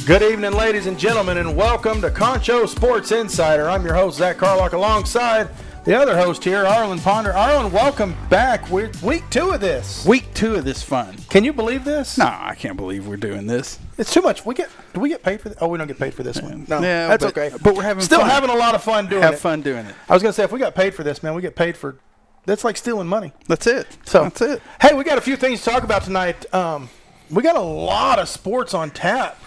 Good evening, ladies and gentlemen, and welcome to Concho Sports Insider. I'm your host, Zach Carlock, alongside the other host here, Arlen Ponder. Arlen, welcome back. We're week 2 of this. Week 2 of this fun. Can you believe this? No, I can't believe we're doing this. It's too much. Do we get paid for this? Oh, we don't get paid for this one. No, Yeah, that's but- okay. but we're having Still fun. having a lot of fun doing it. Have fun doing it. I was going to say, if we got paid for this, man, we get paid for, that's like stealing money. That's it. So That's it. Hey, we got a few things to talk about tonight. We got a lot of sports on tap.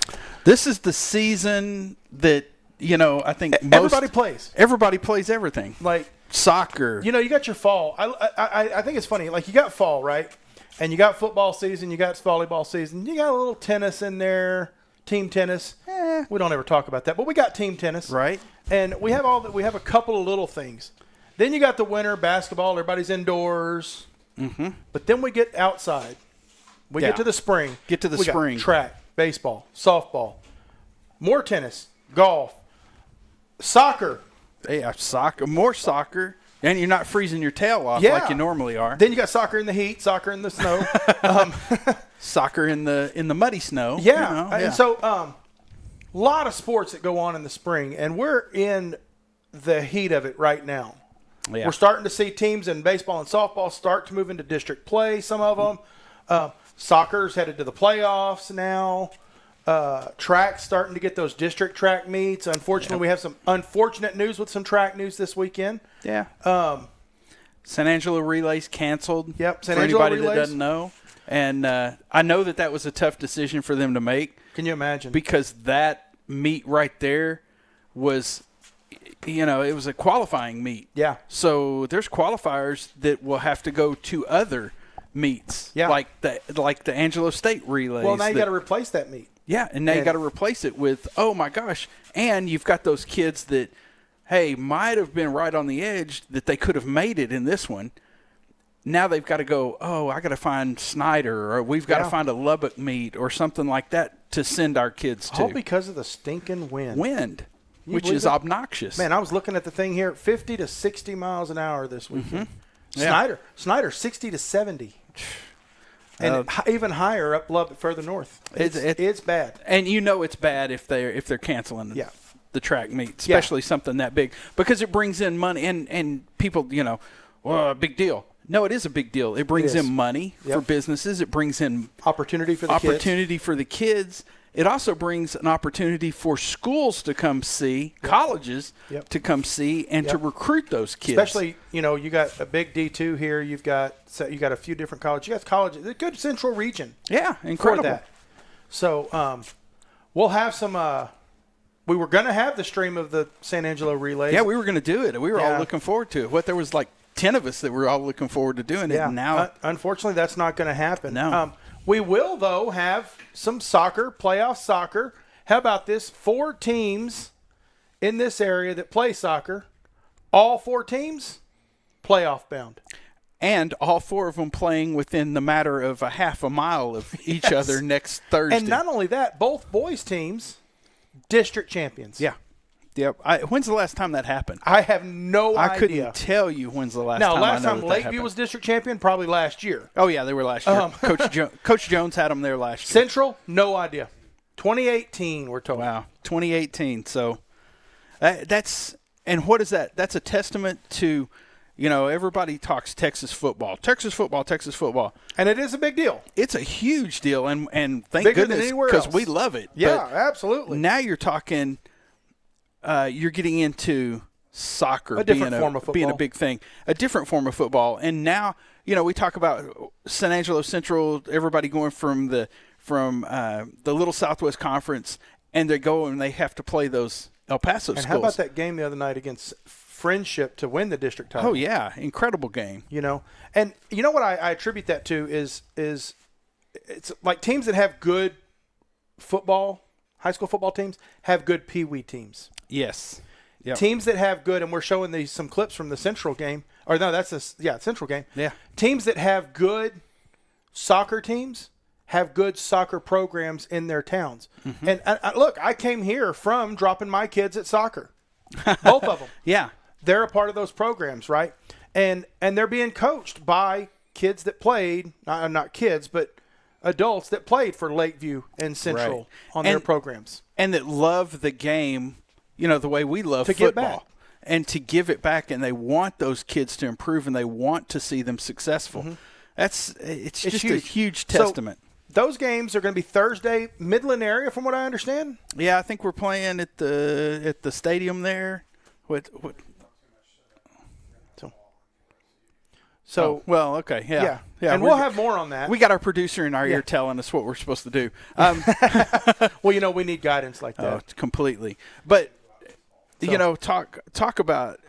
This is the season that, I think Everybody plays. Everybody plays everything. Like, Soccer. you got your fall. I think it's funny. Like, you got fall, right? And you got football season. You got volleyball season. You got a little tennis in there, team tennis. We don't ever talk about that, but we got team tennis, Right. And we have we have a couple of little things. Then you got the winter basketball. Everybody's indoors. Mm-hmm. But then we get outside. We Yeah. get to the spring. We got track, baseball, softball, more tennis, golf, soccer. Yeah, soccer. More soccer. And you're not freezing your tail off Yeah. like you normally are. Then you got soccer in the heat, soccer in the snow. Soccer in the muddy snow. Yeah. And so a lot of sports that go on in the spring, and we're in the heat of it right now. Yeah. We're starting to see teams in baseball and softball start to move into district play, some of them. Soccer's headed to the playoffs now. Track's starting to get those district track meets. Unfortunately, we have some unfortunate news with some track news this weekend. Yeah. San Angelo Relays canceled. Yep, San for Angelo anybody Relays. that doesn't know. And I know that was a tough decision for them to make. Can you imagine? Because that meet right there was, it was a qualifying meet. Yeah. So there's qualifiers that will have to go to other meets. Yeah. Like the Angelo State Relays. Well, now you got to replace that meet. Yeah, and now you got to replace it with, oh my gosh, and you've got those kids that, hey, might have been right on the edge that they could have made it in this one. Now they've got to go, oh, I got to find Snyder, or we've got to find a Lubbock meet or something like that to send our kids to. All because of the stinking wind. Which believe is it? obnoxious. Man, I was looking at the thing here, 50 to 60 miles an hour this weekend. Mm-hmm. Yeah. Snyder, 60 to 70. And even higher up Lubbock, further north. It's bad. And it's bad if they're canceling the track meet, especially something that big, because it brings in money and people, a big deal. No, it is a big deal. It brings in money for businesses. It brings in opportunity for the kids. It also brings an opportunity for schools to come see, colleges to come see, and to recruit those kids. Especially, you got a big D2 here. You got a few different colleges. You got colleges. A good central region. Yeah, incredible. For that. So we'll have some. We were going to have the stream of the San Angelo Relays. Yeah, we were going to do it. We were all looking forward to it. There was like 10 of us that were all looking forward to doing it. And now, unfortunately, that's not going to happen. No. We will, though, have some soccer, playoff soccer. How about this? 4 teams in this area that play soccer. All 4 teams playoff bound. And all 4 of them playing within the matter of a half a mile of each other next Thursday. And not only that, both boys teams, district champions. Yeah. Yep. When's the last time that happened? I have no idea. I couldn't tell you when's the last time. Now, last I know time that Lakeview happened. was district champion, probably last year. Oh, yeah, they were last year. Coach Jones had them there last year. Central, no idea. 2018, we're told. Wow, 2018. So and what is that? That's a testament to, everybody talks Texas football. And it is a big deal. It's a huge deal, and thank Bigger than goodness, anywhere because else. we love it. Yeah, But absolutely. now you're talking, you're getting into soccer being a big thing, a different form of football. And now, we talk about San Angelo Central, everybody going from the Little Southwest Conference, and they go and they have to play those El Paso schools. And how about that game the other night against Friendship to win the district title? Oh, yeah, incredible game. And you know what I attribute that to is it's like teams that have good football, high school football teams, have good peewee teams. Yes. Yep. Teams that have good, and we're showing these some clips from the Central game. Or no, that's Central game. Yeah. Teams that have good soccer teams have good soccer programs in their towns. Mm-hmm. And look, I came here from dropping my kids at soccer. Both of them. Yeah. They're a part of those programs, right? And they're being coached by kids that played, not kids, but adults that played for Lakeview and Central on their programs. And that love the game, the way we love football. Give back. And to give it back, and they want those kids to improve, and they want to see them successful. Mm-hmm. It's just huge. A huge testament. So those games are going to be Thursday, Midland area, from what I understand. Yeah, I think we're playing at the stadium there. What? So well, okay, yeah, and we'll have more on that. We got our producer in our ear telling us what we're supposed to do. Well, we need guidance like that. Oh, completely. But talk about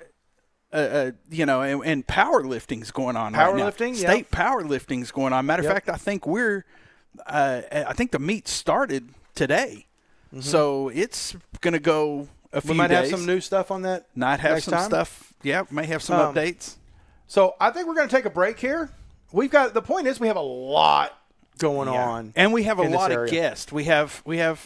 and powerlifting's going on right now. Powerlifting, state powerlifting's going on. Matter of fact, I think I think the meet started today, so it's going to go a few days. We might have some new stuff on that. Stuff. Yeah, may have some updates. So I think we're going to take a break here. The point is we have a lot going on. And we have a lot of guests. We have a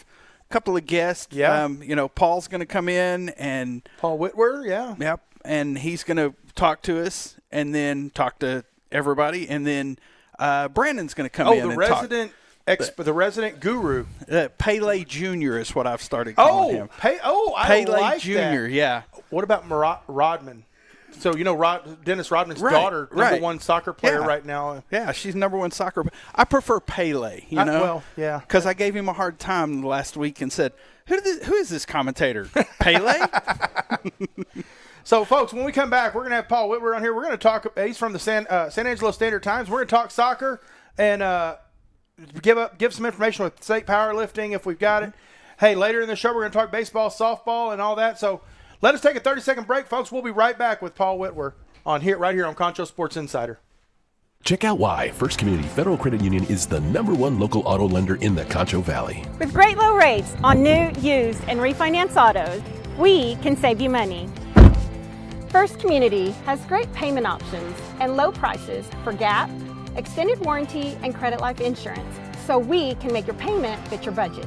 couple of guests. Yeah. Paul's going to come in and Paul Whitwer, yeah. Yep. And he's going to talk to us and then talk to everybody. And then Brandon's going to come in and talk. The resident guru. Pele Jr. is what I've started calling him. I like Jr., that. yeah. What about Rodman? So, Dennis Rodman's daughter, number one soccer player right now. Yeah, she's number one soccer. I prefer Pele, Well, yeah. Because I gave him a hard time last week and said, who is this commentator? Pele? So, folks, when we come back, we're going to have Paul Whitwer on here. We're going to talk. He's from the San Angelo Standard Times. We're going to talk soccer and give some information with state powerlifting if we've got it. Hey, later in the show, we're going to talk baseball, softball, and all that. So, let us take a 30-second break, folks. We'll be right back with Paul Whitwer right here on Concho Sports Insider. Check out why First Community Federal Credit Union is the #1 local auto lender in the Concho Valley. With great low rates on new, used, and refinance autos, we can save you money. First Community has great payment options and low prices for GAP, extended warranty, and credit life insurance, so we can make your payment fit your budget.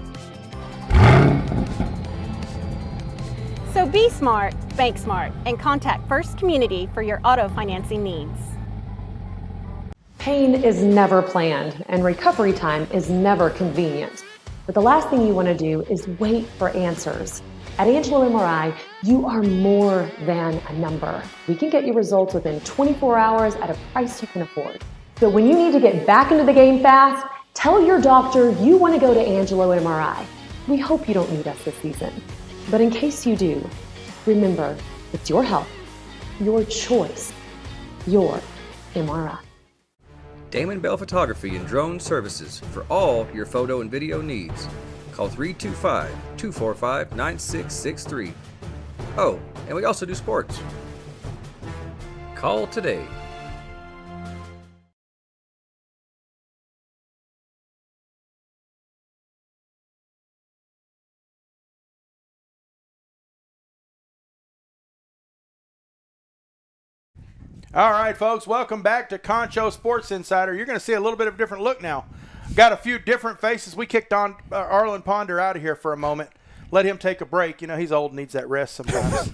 So be smart, bank smart, and contact First Community for your auto financing needs. Pain is never planned, and recovery time is never convenient. But the last thing you want to do is wait for answers. At Angelo MRI, you are more than a number. We can get you results within 24 hours at a price you can afford. So when you need to get back into the game fast, tell your doctor you want to go to Angelo MRI. We hope you don't need us this season. But in case you do, remember, it's your health, your choice, your MRI. Damon Bell Photography and Drone Services for all your photo and video needs. Call 325-245-9663. Oh, and we also do sports. Call today. All right, folks, welcome back to Concho Sports Insider. You're going to see a little bit of a different look now. Got a few different faces. We kicked on Arlen Ponder out of here for a moment. Let him take a break. He's old and needs that rest sometimes.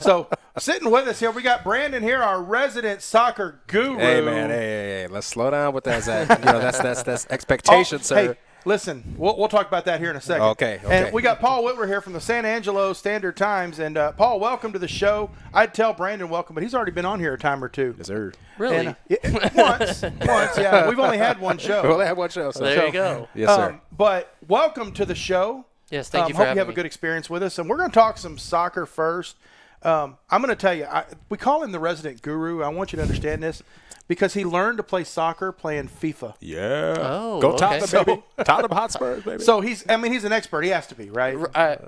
So, sitting with us here, we got Brandon here, our resident soccer guru. Hey, man, hey. Let's slow down with that. That's expectation, sir. Hey, listen, we'll talk about that here in a second. Okay. And we got Paul Whitwer here from the San Angelo Standard Times. And, Paul, welcome to the show. I'd tell Brandon welcome, but he's already been on here a time or two. Yes, sir. Really? And, once, yeah. We've only had one show. We only had one show. So. There you go. Yes, sir. But welcome to the show. Yes, thank you for having me. having Hope you have a good experience with us. And we're going to talk some soccer first. I'm going to tell you, we call him the resident guru. I want you to understand this because he learned to play soccer playing FIFA. Yeah. Oh, Go okay. Tottenham, baby. Tottenham Hotspurs, baby. So he's an expert. He has to be, right?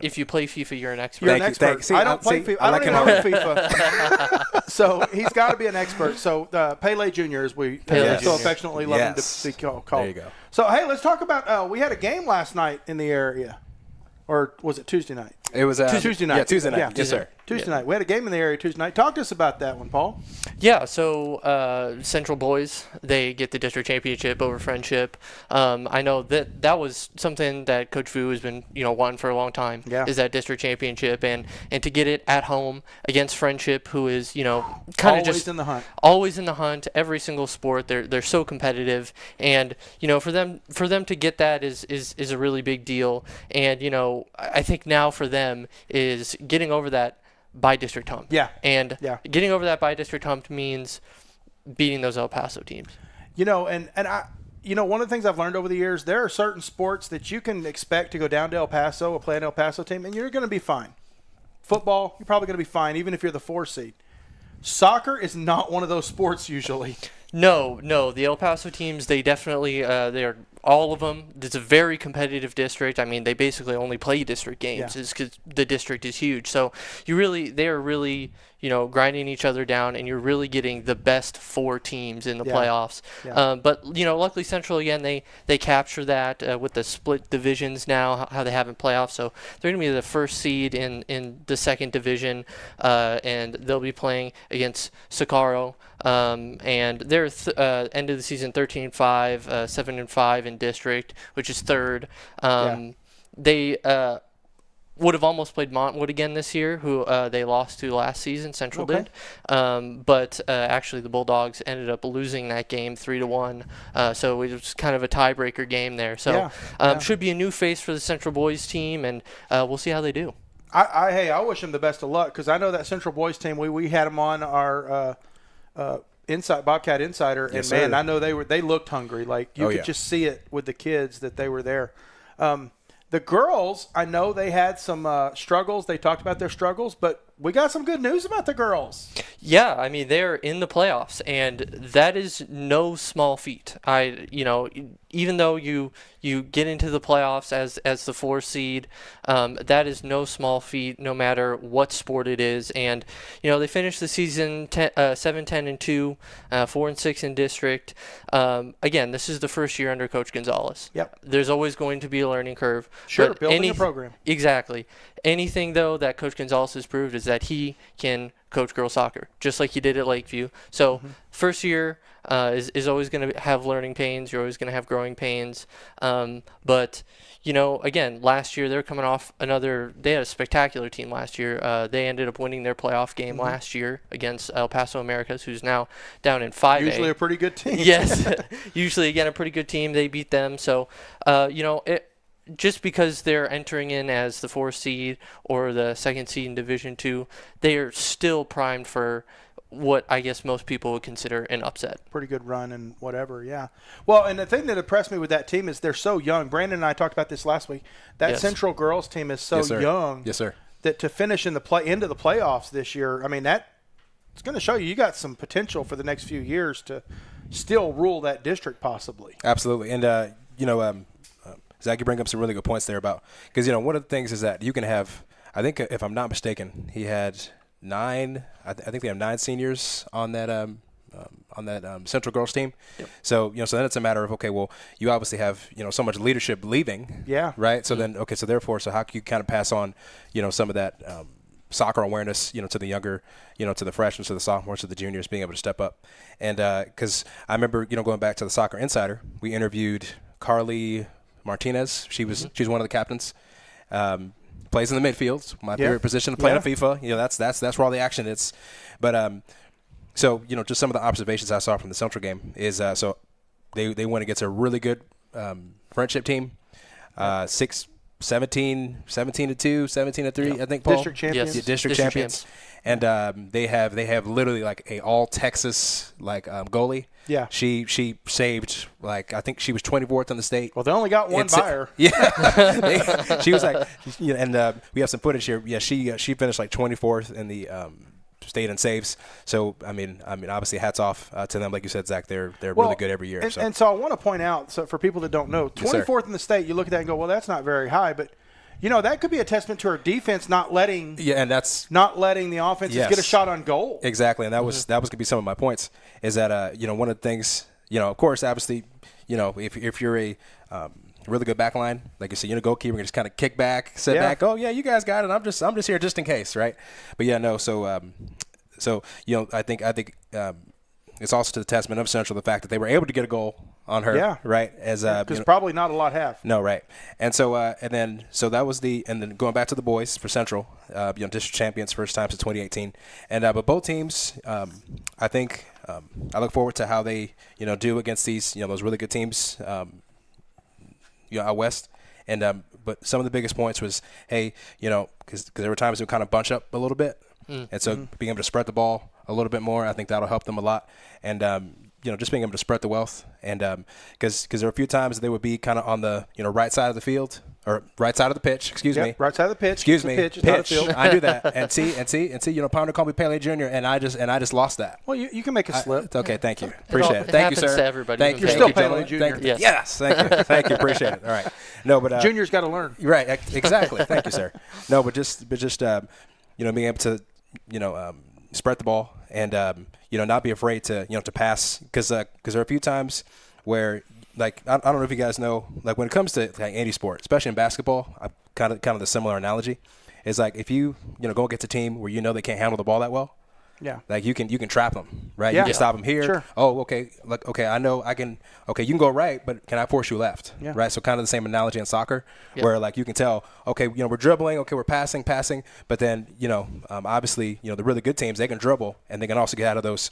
If you play FIFA, you're an expert. You're an expert. See, I don't play FIFA. I don't even know FIFA. So he's got to be an expert. So Pele Jr., as we so affectionately love him to be called. There you go. So, hey, let's talk about we had a game last night in the area. Or was it Tuesday night? It was Tuesday night. Yeah, Tuesday night. Yeah. Yes, sir. Tuesday night. We had a game in the area Tuesday night. Talk to us about that one, Paul. Yeah, so Central Boys, they get the district championship over Friendship. I know that was something that Coach Vu has been, wanting for a long time, is that district championship. And to get it at home against Friendship, who is, kind of just in the hunt. Always in the hunt, every single sport. They're so competitive. And, for them to get that is a really big deal. And, I think now for them is getting over that by district hump. Yeah. And getting over that by district hump means beating those El Paso teams. And I, one of the things I've learned over the years, there are certain sports that you can expect to go down to El Paso or play an El Paso team, and you're going to be fine. Football, you're probably going to be fine, even if you're the 4 seed. Soccer is not one of those sports usually. No. The El Paso teams, they definitely, they're all of them. It's a very competitive district. I mean, they basically only play district games because the district is huge. So they are really, grinding each other down, and you're really getting the best 4 teams in the playoffs. Yeah. But, luckily Central, again, they capture that with the split divisions now, how they have in playoffs. So they're going to be the first seed in the second division, and they'll be playing against Socorro. And they're end of the season 13-5, 7-5 in district, which is third. They would have almost played Montwood again this year, who they lost to last season. Central did, but actually the Bulldogs ended up losing that game 3-1. So it was kind of a tiebreaker game there. So should be a new face for the Central Boys team, and we'll see how they do. I wish them the best of luck, because I know that Central Boys team. We had them on our Bobcat Insider, and man, I know they looked hungry. Like you could just see it with the kids that they were there. The girls, I know they had some struggles. They talked about their struggles, but we got some good news about the girls. Yeah, I mean, they're in the playoffs, and that is no small feat. Even though you get into the playoffs as the 4 seed, that is no small feat, no matter what sport it is. And they finished the season 7-10-2, 4-6 in district. Again, this is the first year under Coach Gonzalez. Yep. There's always going to be a learning curve. Sure, building a program. Exactly. Anything, though, that Coach Gonzalez has proved is that he can coach girls soccer, just like he did at Lakeview. So first year is always going to have learning pains. You're always going to have growing pains. But, again, last year they're coming off they had a spectacular team last year. They ended up winning their playoff game last year against El Paso Americas, who's now down in 5A. Usually a pretty good team. Yes. Usually, again, a pretty good team. They beat them. So, just because they're entering in as the 4 seed or the 2nd seed in Division II, they are still primed for what I guess most people would consider an upset. Pretty good run and whatever, yeah. Well, and the thing that impressed me with that team is they're so young. Brandon and I talked about this last week. That Central girls team is so young. Yes, sir. That to finish into the playoffs this year, I mean, it's going to show you got some potential for the next few years to still rule that district possibly. Absolutely. And, Zach, you bring up some really good points there about – because, one of the things is that you can have – I think, if I'm not mistaken, he had 9 – I think they have 9 seniors on that Central girls team. Yep. So, so then it's a matter of, okay, well, you obviously have, so much leadership leaving. Yeah. Right? So then, okay, so therefore, how can you kind of pass on, some of that soccer awareness, to the younger, to the freshmen, to the sophomores, to the juniors being able to step up. And because I remember, going back to the Soccer Insider, we interviewed Carly Martinez. She's one of the captains. Plays in the midfield. My favorite position to play on FIFA. That's where all the action is. But so just some of the observations I saw from the Central game is so they went against a really good Friendship team. 17-2, 17-3. I think, Paul. District champions. Yes. District champions. And they have literally like a all Texas goalie. Yeah. She saved I think she was 24th in the state. Well, they only got one buyer. Yeah. She was and we have some footage here. Yeah, she finished 24th in the state in saves. So I mean obviously hats off to them. Like you said, Zach, they're really good every year. And so I want to point out, so for people that don't know, 24th in the state, you look at that and go, well, that's not very high, but that could be a testament to our defense not letting the offenses get a shot on goal. Exactly, and that was going to be some of my points. Is that one of the things, of course, obviously, if you're a really good back line. Like you said, goalkeeper can just kind of kick back, sit back. Oh yeah, you guys got it. I'm just here just in case, right? But yeah, no. So I think it's also to the testament of Central the fact that they were able to get a goal on her, right? As because probably not a lot have. No, right. And so so that was and then going back to the boys for Central, district champions first time since 2018, and but both teams, I think I look forward to how they do against these those really good teams, out west, and but some of the biggest points was because there were times we would kind of bunch up a little bit, and so being able to spread the ball a little bit more, I think that'll help them a lot, and just being able to spread the wealth, and because there were a few times they would be kind of on the right side of the field or right side of the pitch. Excuse me. Right side of the pitch. Excuse me. Pitch. Not a field. I do that, and see. Pounder called me Pele Jr. and I just lost that. Well, you can make a slip. Okay, thank you. Appreciate it. Thank you, sir. To everybody. Thank you. You're still Pele Jr. Yes. Thank you. Appreciate it. All right. No, but Junior's got to learn. Right. Exactly. Thank you, sir. No, but just being able to spread the ball and not be afraid to to pass because there are a few times where I don't know if you guys know when it comes to any sport, especially in basketball, kind of the similar analogy is if you go against a team where they can't handle the ball that well. Yeah. You can trap them, right? Yeah. You can stop them here. Sure. Oh, okay. Okay, I know I can. Okay, you can go right, but can I force you left? Yeah. Right. So kind of the same analogy in soccer, where you can tell. Okay, we're dribbling. Okay, we're passing, but then obviously the really good teams, they can dribble and they can also get out of those.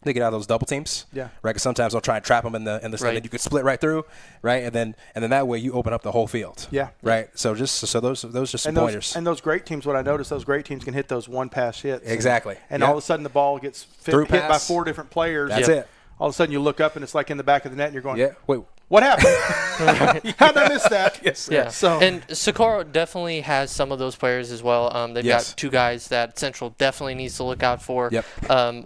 They get out of those double teams, yeah. Right. Because sometimes they'll try and trap them in the right. and then you could split right through, right, and then that way you open up the whole field, yeah. Right. So those just some pointers. And those great teams, what I noticed, those great teams can hit those one pass hits. Exactly. And all of a sudden the ball gets hit by 4 different players. That's it. All of a sudden you look up and it's in the back of the net and you're going, yeah. Wait. What happened? How'd I miss that? Yes. Yeah. So and Socorro definitely has some of those players as well. They've got 2 guys that Central definitely needs to look out for. Yep.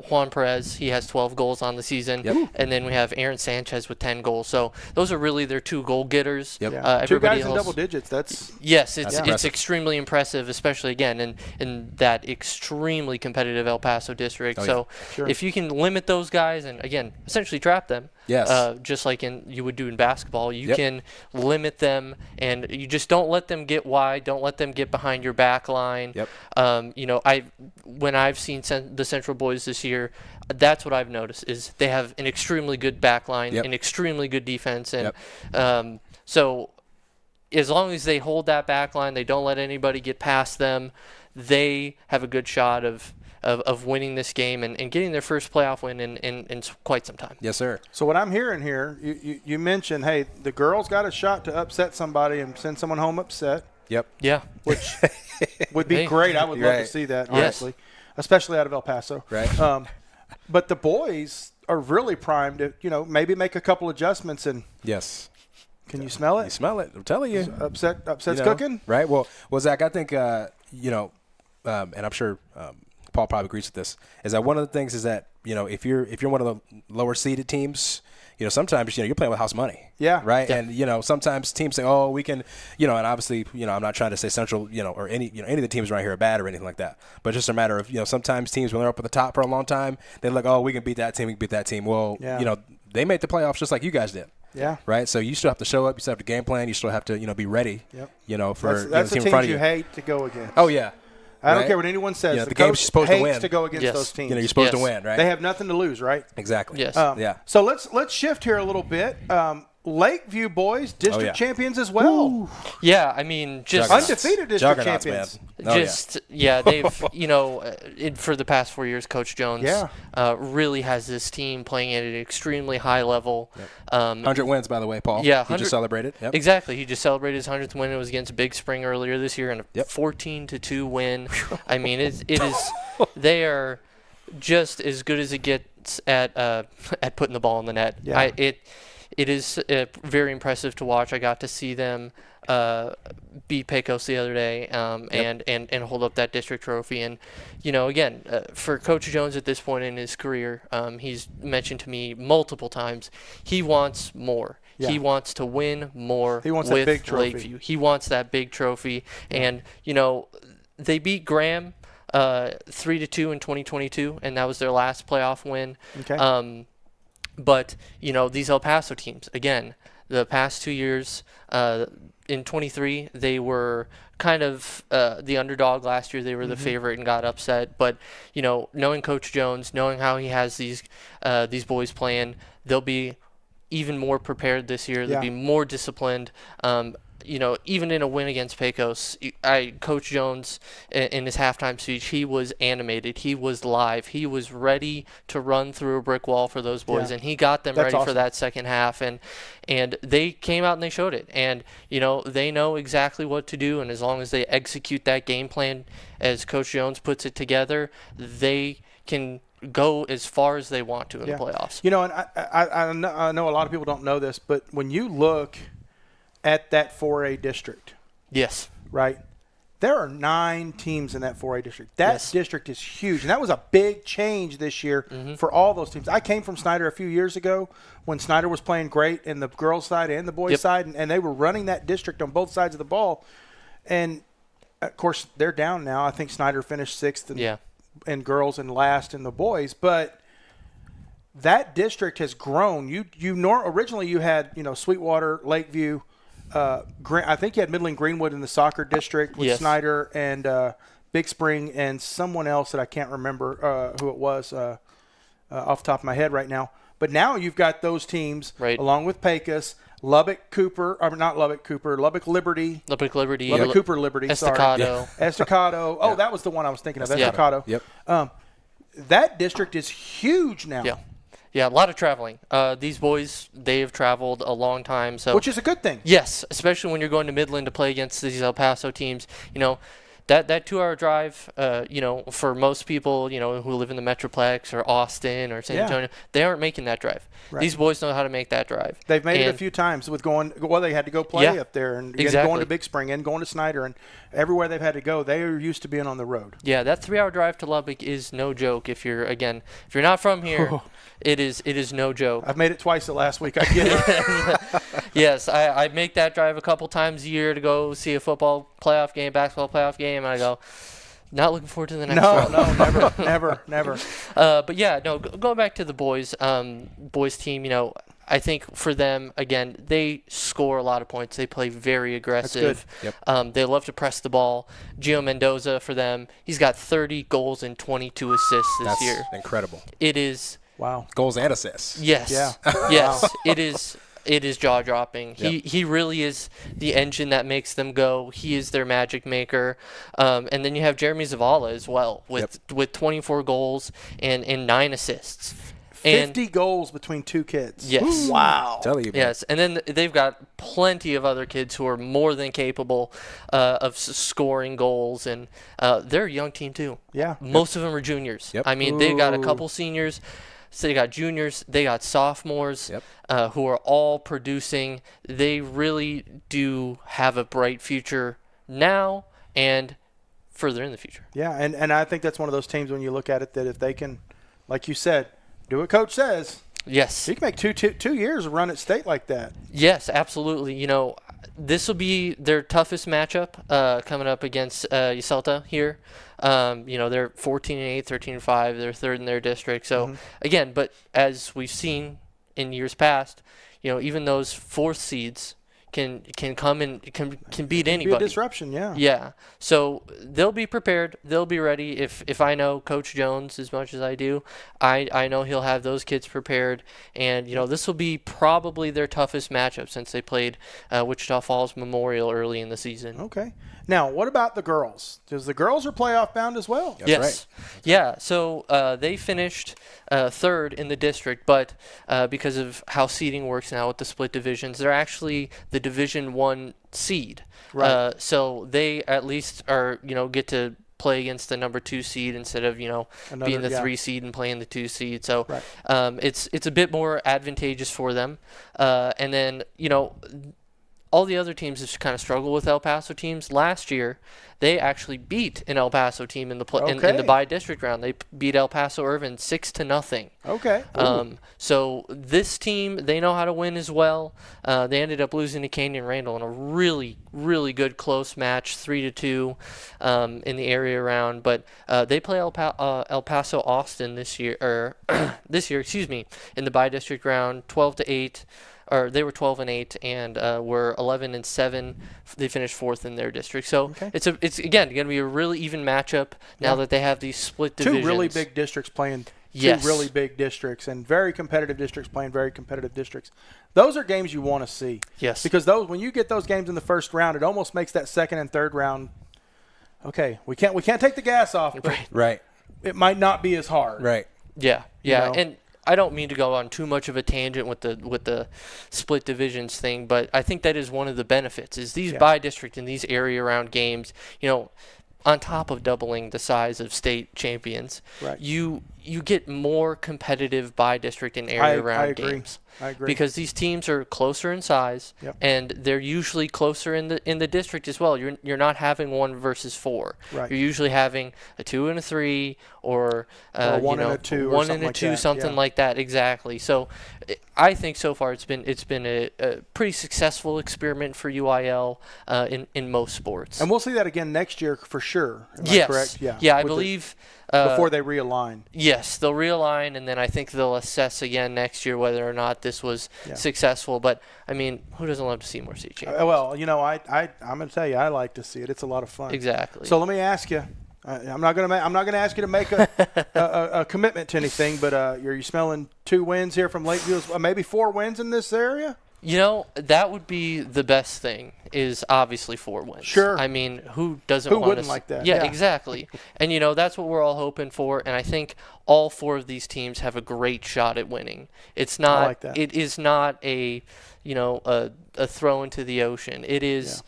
Juan Perez, he has 12 goals on the season. Yep. And then we have Aaron Sanchez with 10 goals. So those are really their 2 goal getters. Yep. Yeah. 2 guys in double digits. That's it's extremely impressive, especially again in that extremely competitive El Paso district. So if you can limit those guys and again essentially trap them. Yes. Just like you would do in basketball, you can limit them, and you just don't let them get wide. Don't let them get behind your back line. Yep. When I've seen the Central boys this year, that's what I've noticed is they have an extremely good back line, an extremely good defense, and so as long as they hold that back line, they don't let anybody get past them. They have a good shot of winning this game and getting their first playoff win in quite some time. Yes, sir. So what I'm hearing here, you mentioned, hey, the girls got a shot to upset somebody and send someone home upset. Yep. Yeah. Which would be great. I would love to see that, honestly, especially out of El Paso. Right. But the boys are really primed to, maybe make a couple adjustments and. Yes. Can you smell it? You smell it. I'm telling you. Upset's cooking. Right. Well, Zach, I think, and I'm sure Paul probably agrees with this, is that one of the things is that, if you're one of the lower seeded teams, sometimes, you're playing with house money. Yeah. Right. Yeah. And, sometimes teams say, oh, we can, and obviously, I'm not trying to say Central, or any of the teams around here are bad or anything like that. But just a matter of, sometimes teams, when they're up at the top for a long time, they're like, oh, we can beat that team. We can beat that team. Well, they made the playoffs just like you guys did. Yeah. Right. So you still have to show up. You still have to game plan. You still have to, be ready, for that's the team the in front teams of you. you hate to go against. Oh, yeah. I don't care what anyone says. The coach game's supposed hates to win. to go against those teams. You're supposed to win, right? They have nothing to lose, right? Exactly. Yes. Yeah. So let's shift here a little bit. Lakeview boys, district champions as well. Ooh. Yeah, I mean, just undefeated district Juggernauts, champions. Man. They've for the past 4 years, Coach Jones really has this team playing at an extremely high level. Yep. 100 wins, by the way, Paul. Yeah, he just celebrated. Yep. Exactly, he just celebrated his 100th win. It was against Big Spring earlier this year, and a 14-2 win. I mean, it is. They are just as good as it gets at putting the ball in the net. Yeah. It is very impressive to watch. I got to see them beat Pecos the other day and hold up that district trophy. And, again, for Coach Jones at this point in his career, he's mentioned to me multiple times, he wants more. Yeah. He wants to win more with that big trophy. Lakeview. He wants that big trophy. Yeah. And, they beat Graham 3-2 in 2022, and that was their last playoff win. Okay. But, these El Paso teams, again, the past 2 years. In 23, they were kind of the underdog. Last year, they were the favorite and got upset. But knowing Coach Jones, knowing how he has these boys playing, they'll be even more prepared this year. They'll be more disciplined. Even in a win against Pecos, Coach Jones, in his halftime speech, he was animated. He was live. He was ready to run through a brick wall for those boys, and he got them ready for that second half. And they came out and they showed it. And, they know exactly what to do, and as long as they execute that game plan as Coach Jones puts it together, they can go as far as they want to in the playoffs. And I know a lot of people don't know this, but when you look at that 4A district. Yes. Right? There are 9 teams in that 4A district. That district is huge, and that was a big change this year for all those teams. I came from Snyder a few years ago when Snyder was playing great in the girls' side and the boys' side, and they were running that district on both sides of the ball. And, of course, they're down now. I think Snyder finished 6th in girls and last in the boys, but that district has grown. Originally you had, Sweetwater, Lakeview, I think you had Midland Greenwood in the soccer district with Snyder and Big Spring and someone else that I can't remember who it was off the top of my head right now. But now you've got those teams along with Pecos, Lubbock Liberty. Cooper Liberty. Estacado. Estacado. Oh, that was the one I was thinking of. Estacado. Yep. That district is huge now. Yeah. Yeah, a lot of traveling. These boys, they have traveled a long time, which is a good thing. Yes, especially when you're going to Midland to play against these El Paso teams. That 2-hour drive, for most people, who live in the Metroplex or Austin or San Antonio, they aren't making that drive. Right. These boys know how to make that drive. They've made it a few times with they had to go play up there and going to Big Spring and going to Snyder and everywhere they've had to go. They are used to being on the road. Yeah, that 3-hour drive to Lubbock is no joke. If you're not from here, it is no joke. I've made it twice the last week. I get it. Yes, I make that drive a couple times a year to go see a football playoff game, basketball playoff game, and I go, not looking forward to the next one. No, never. But yeah, no, going back to the boys team, I think for them, again, they score a lot of points. They play very aggressive. That's good. Yep. They love to press the ball. Gio Mendoza, for them, he's got 30 goals and 22 assists this year. That's incredible. It is. Wow. Goals and assists. Yes. Yeah. Yes. It is jaw-dropping. Yep. He really is the engine that makes them go. He is their magic maker. And then you have Jeremy Zavala as well with 24 goals and 9 assists. 50 goals between 2 kids. Yes. Ooh. Wow. Tell you, man. Yes, and then they've got plenty of other kids who are more than capable of scoring goals, and they're a young team too. Yeah. Most of them are juniors. Yep. I mean, they've got a couple seniors. So they got juniors, they got sophomores who are all producing. They really do have a bright future now and further in the future. Yeah, and I think that's one of those teams when you look at it that if they can, like you said, do what Coach says. Yes. You can make two years of run at state like that. Yes, absolutely. This will be their toughest matchup coming up against Usalta here. They're 14-8, 13-5. They're third in their district. So, again, but as we've seen in years past, even those 4th seeds can come and can beat anybody. Be a disruption, yeah. Yeah. So they'll be prepared. They'll be ready. If I know Coach Jones as much as I do, I know he'll have those kids prepared. And, this will be probably their toughest matchup since they played Wichita Falls Memorial early in the season. Okay. Now, what about the girls? Because the girls are playoff bound as well. That's yes. right. Yeah. So they finished 3rd in the district, but because of how seeding works now with the split divisions, they're actually the Division 1 seed. Right. So they at least are, get to play against the number 2 seed instead of, being the 3 seed and playing the 2 seed. So it's a bit more advantageous for them. And then, all the other teams have kind of struggled with El Paso teams. Last year, they actually beat an El Paso team in the in the bi-district round. They beat El Paso Irvin 6-0. Okay. So this team, they know how to win as well. They ended up losing to Canyon Randall in a really, really good close match, 3-2 in the area round. But they play El Paso Austin this year, in the bi-district round, 12-8. or they were 12-8 and were 11-7. They finished 4th in their district. So it's again going to be a really even matchup now that they have these split divisions. Two really big districts playing. Yes. Two really big districts and very competitive districts playing very competitive districts. Those are games you want to see. Yes. Because when you get those games in the first round, it almost makes that second and third round. Okay, we can't take the gas off. But right. It might not be as hard. Right. Yeah. Yeah. You know? And I don't mean to go on too much of a tangent with the split divisions thing, but I think that is one of the benefits is these by-district and these area-round games, on top of doubling the size of state champions, you get more competitive by-district and area-round games. I agree. Because these teams are closer in size, and they're usually closer in the district as well. You're not having 1 versus 4. Right. You're usually having a 2 and a 3, or a 1 and a 2, 1 and a 2, something like that. Exactly. So, I think so far it's been a pretty successful experiment for UIL in most sports. And we'll see that again next year for sure. Am I yes. correct? Yeah. Yeah, I believe. Before they realign. Yes, they'll realign, and then I think they'll assess again next year whether or not this was successful. But I mean, who doesn't love to see more state champions? Well, I'm going to tell you, I like to see it. It's a lot of fun. Exactly. So let me ask you. I'm not going to ask you to make a commitment to anything, but are you smelling 2 wins here from Lakeview? Maybe 4 wins in this area? That would be the best thing, is obviously 4 wins. Sure. I mean, who doesn't Who want wouldn't to like that? Yeah, Yeah. exactly. And, that's what we're all hoping for, and I think all 4 of these teams have a great shot at winning. It's not, I like that. It is not a throw into the ocean. It is. Yeah.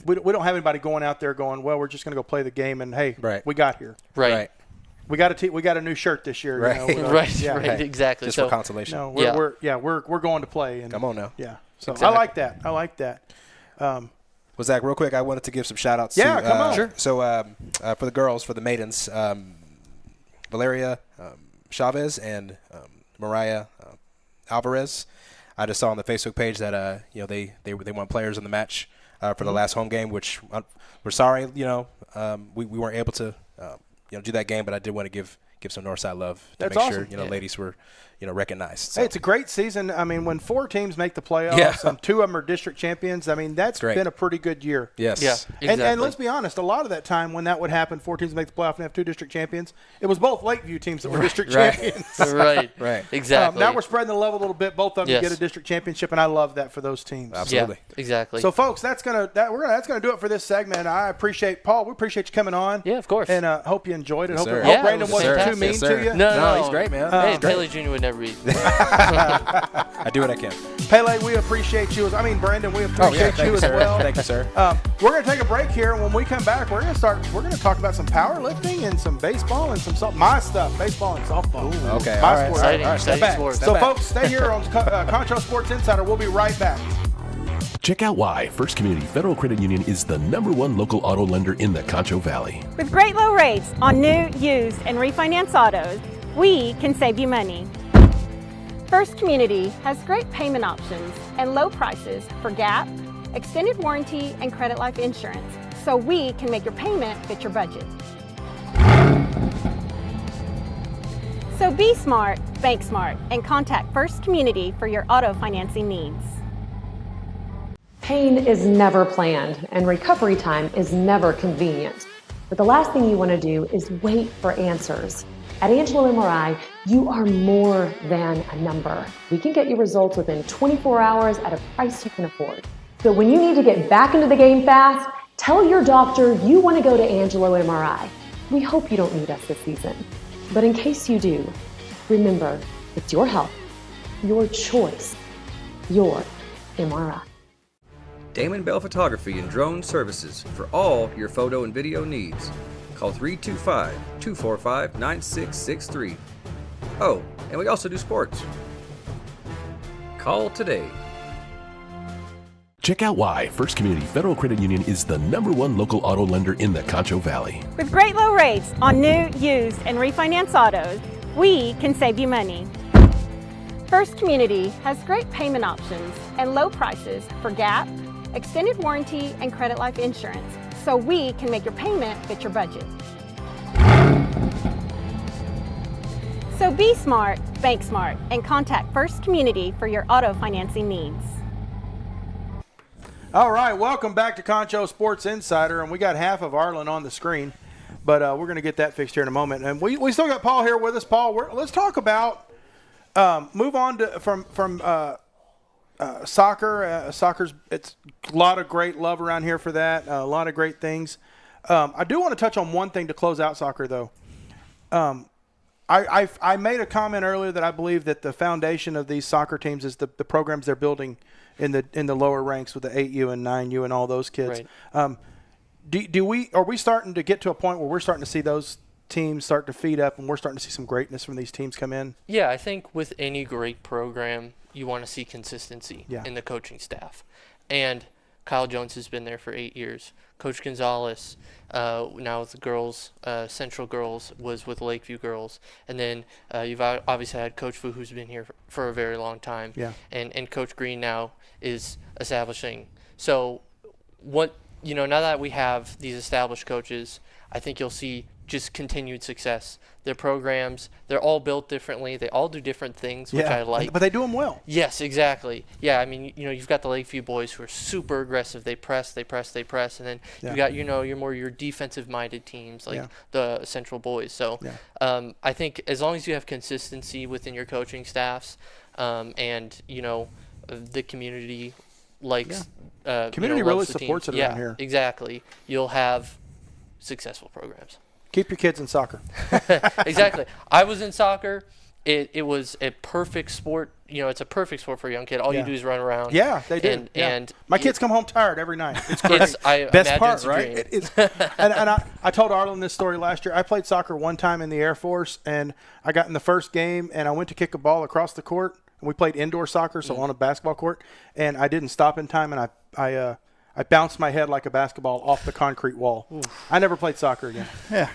We don't have anybody going out there going, well, we're just going to go play the game, and, hey, we got here. Right. We got a new shirt this year. Right. Right, exactly. Just for consolation. No, we're going to play. And, come on now. Yeah. So exactly. I like that. Well, Zach, real quick, I wanted to give some shout-outs. Yeah, to, come on. Sure. So for the girls, for the maidens, Valeria Chavez and Mariah Alvarez, I just saw on the Facebook page that they won players in the match for the last home game, which we're sorry, we weren't able to do that game, but I did want to give some Northside love to That's make awesome. sure ladies were recognized. So. Hey, it's a great season. I mean, when 4 teams make the playoffs and 2 of them are district champions, I mean, that's been a pretty good year. Yes. Yeah, exactly. And let's be honest, a lot of that time when that would happen, 4 teams make the playoff and have 2 district champions, it was both Lakeview teams that were district champions. Right. Exactly. Now we're spreading the love a little bit. Both of them get a district championship, and I love that for those teams. Absolutely. Yeah, exactly. So, folks, that's gonna do it for this segment. I appreciate Paul. We appreciate you coming on. Yeah, of course. And hope you enjoyed it. Yes, hope sir. Brandon wasn't too mean to you. No, he's great, man. Hey, Pele Jr. would never be. I do what I can. Pele, we appreciate you. Brandon, we appreciate you as well. Thank you, sir. We're going to take a break here, and when we come back, we're going to talk about some powerlifting and some baseball and some my stuff, baseball and softball. Ooh, okay, my all right. sport. Exciting, All right, exciting step back. sports. So, Step back. folks, stay here on Concho Sports Insider. We'll be right back. Check out why First Community Federal Credit Union is the #1 local auto lender in the Concho Valley. With great low rates on new, used, and refinance autos, we can save you money. First Community has great payment options and low prices for GAP, extended warranty, and credit life insurance, so we can make your payment fit your budget. So be smart, bank smart, and contact First Community for your auto financing needs. Pain is never planned, and recovery time is never convenient. But the last thing you want to do is wait for answers. At Angelo MRI, you are more than a number. We can get you results within 24 hours at a price you can afford. So when you need to get back into the game fast, tell your doctor you want to go to Angelo MRI. We hope you don't need us this season. But in case you do, remember, it's your health, your choice, your MRI. Damon Bell Photography and Drone Services for all your photo and video needs. Call 325-245-9663. Oh, and we also do sports. Call today. Check out why First Community Federal Credit Union is the #1 local auto lender in the Concho Valley. With great low rates on new, used, and refinance autos, we can save you money. First Community has great payment options and low prices for GAP, extended warranty, and credit life insurance, so we can make your payment fit your budget. So be smart, bank smart, and contact First Community for your auto financing needs. All right, welcome back to Concho Sports Insider, and we got half of Arlen on the screen, but we're going to get that fixed here in a moment. And we still got Paul here with us. Paul, let's talk about move on to from soccer. Soccer's it's a lot of great love around here for that. A lot of great things. I do want to touch on one thing to close out soccer, though. I made a comment earlier that I believe that the foundation of these soccer teams is the programs they're building in the lower ranks with the 8U and 9U and all those kids. Right. Are we starting to get to a point where we're starting to see those teams start to feed up and we're starting to see some greatness from these teams come in? Yeah, I think with any great program, you want to see consistency in the coaching staff. And Kyle Jones has been there for 8 years. Coach Gonzalez, now with the girls, Central Girls, was with Lakeview Girls. And then you've obviously had Coach Fu, who's been here for a very long time. Yeah. And Coach Green now is establishing. So now that we have these established coaches, I think you'll see just continued success. Their programs, they're all built differently. They all do different things, which I like. But they do them well. Yes, exactly. Yeah, I mean, you've got the Lakeview boys who are super aggressive. They press, and then you got, your defensive-minded teams like the Central boys. So I think as long as you have consistency within your coaching staffs, and the community likes, community really supports it around here. Exactly. You'll have successful programs. Keep your kids in soccer. Exactly. I was in soccer. It was a perfect sport. It's a perfect sport for a young kid. All you do is run around. Yeah, they do. And my kids come home tired every night. It's great. Best part, right? It is. And I told Arlen this story last year. I played soccer one time in the Air Force, and I got in the first game, and I went to kick a ball across the court. And we played indoor soccer, so on a basketball court, and I didn't stop in time, and I bounced my head like a basketball off the concrete wall. Oof. I never played soccer again. Yeah.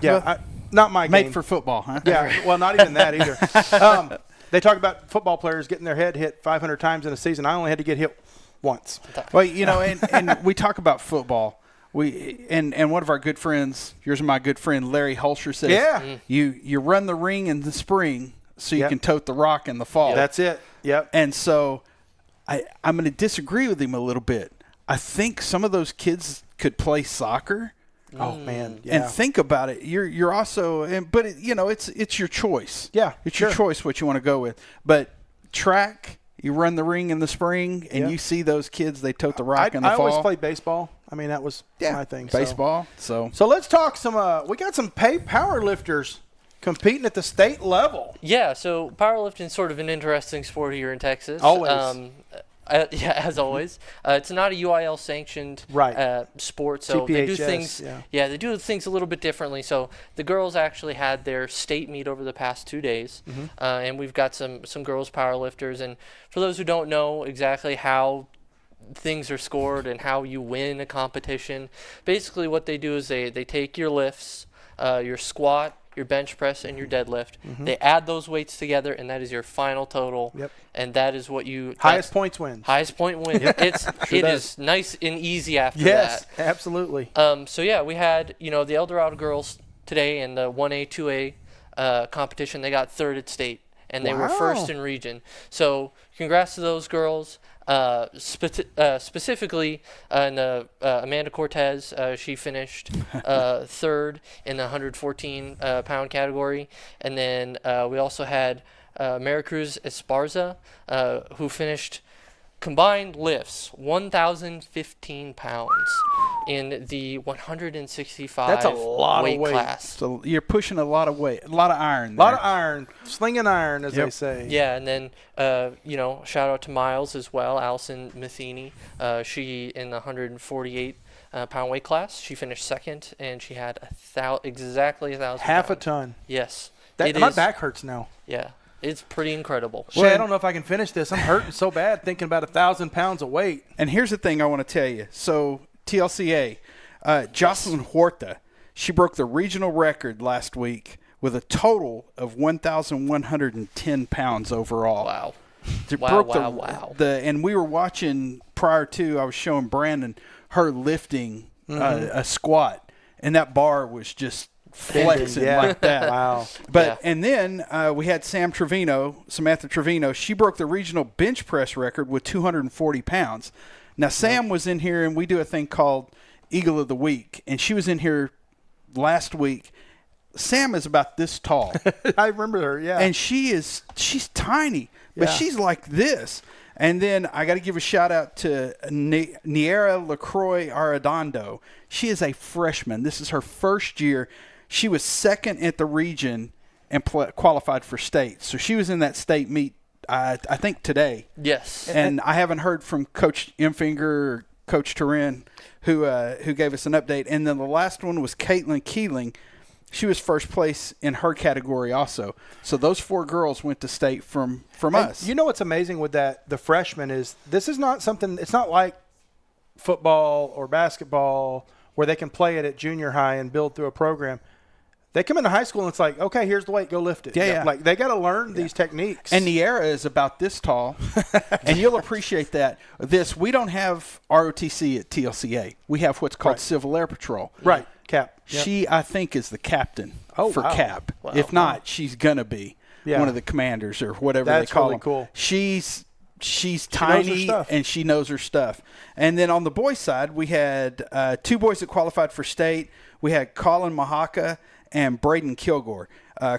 Well, not my game. Made for football, huh? Yeah. Well, not even that either. They talk about football players getting their head hit 500 times in a season. I only had to get hit once. Well, and we talk about football. And one of our good friends, yours and my good friend Larry Hulsher says, you run the ring in the spring so you can tote the rock in the fall. Yeah, that's it. Yep. And so I'm going to disagree with him a little bit. I think some of those kids could play soccer. Oh man! Yeah. And think about it. You're also, but it's your choice. Yeah, it's your choice what you want to go with. But track, you run the ring in the spring, and you see those kids. They tote the rock in the fall. I always played baseball. I mean, that was my thing. Baseball. So let's talk some. We got some power lifters competing at the state level. Yeah. So powerlifting is sort of an interesting sport here in Texas. Always. As always, it's not a UIL sanctioned sport, so TPHS, they do things. Yeah, they do things a little bit differently. So the girls actually had their state meet over the past 2 days, and we've got some girls powerlifters. And for those who don't know exactly how things are scored and how you win a competition, basically what they do is they take your lifts, your squat, your bench press, and your deadlift. They add those weights together, and that is your final total. Yep. And that is what highest points wins. Highest point wins. It is nice and easy after that. Yes, absolutely. So we had the El Dorado girls today in the 1A, 2A competition. They got third at state, and they were first in region. So congrats to those girls. Specifically, Amanda Cortez, she finished third in the 114 pound category, and then we also had Maricruz Esparza, who finished combined lifts 1,015 pounds in the 165 That's a lot weight of weight. class. So you're pushing a lot of weight, a lot of iron. A lot of iron, slinging iron, as they say. Yeah, and then shout out to Miles as well, Allison Matheny. She in the 148 pound weight class, she finished second, and she had exactly 1,000. Half a ton. Yes, my back hurts now. Yeah. It's pretty incredible. Shay, I don't know if I can finish this. I'm hurting so bad thinking about 1,000 pounds of weight. And here's the thing I want to tell you. So TLCA, Jocelyn Huerta, she broke the regional record last week with a total of 1,110 pounds overall. Wow. Wow. And we were watching prior to, I was showing Brandon her lifting a squat, and that bar was just flexing like that. Wow. But and then we had Samantha Trevino. She broke the regional bench press record with 240 pounds. Now, Sam was in here, and we do a thing called Eagle of the Week, and she was in here last week. Sam is about this tall. I remember her, yeah. And she's tiny, but she's like this. And then I got to give a shout out to Niera LaCroix Arredondo. She is a freshman. This is her first year. She was second at the region and qualified for state. So she was in that state meet, I think, today. Yes. And I haven't heard from Coach Imfinger or Coach Turin, who gave us an update. And then the last one was Caitlin Keeling. She was first place in her category also. So those 4 girls went to state from us. You know what's amazing with that, the freshmen, is this is not something – it's not like football or basketball where they can play it at junior high and build through a program. They come into high school and it's like, okay, here's the weight, go lift it. Yeah. Like they got to learn these techniques. And the era is about this tall, and you'll appreciate that. We don't have ROTC at TLCA. We have what's called Civil Air Patrol. Right, Cap. Yep. She, I think, is the captain for Cap. Wow. If not, she's going to be one of the commanders or whatever That's they call really them. Cool. She's tiny and she knows her stuff. And then on the boys' side, we had 2 boys that qualified for state. We had Colin Mahaka and Braden Kilgore.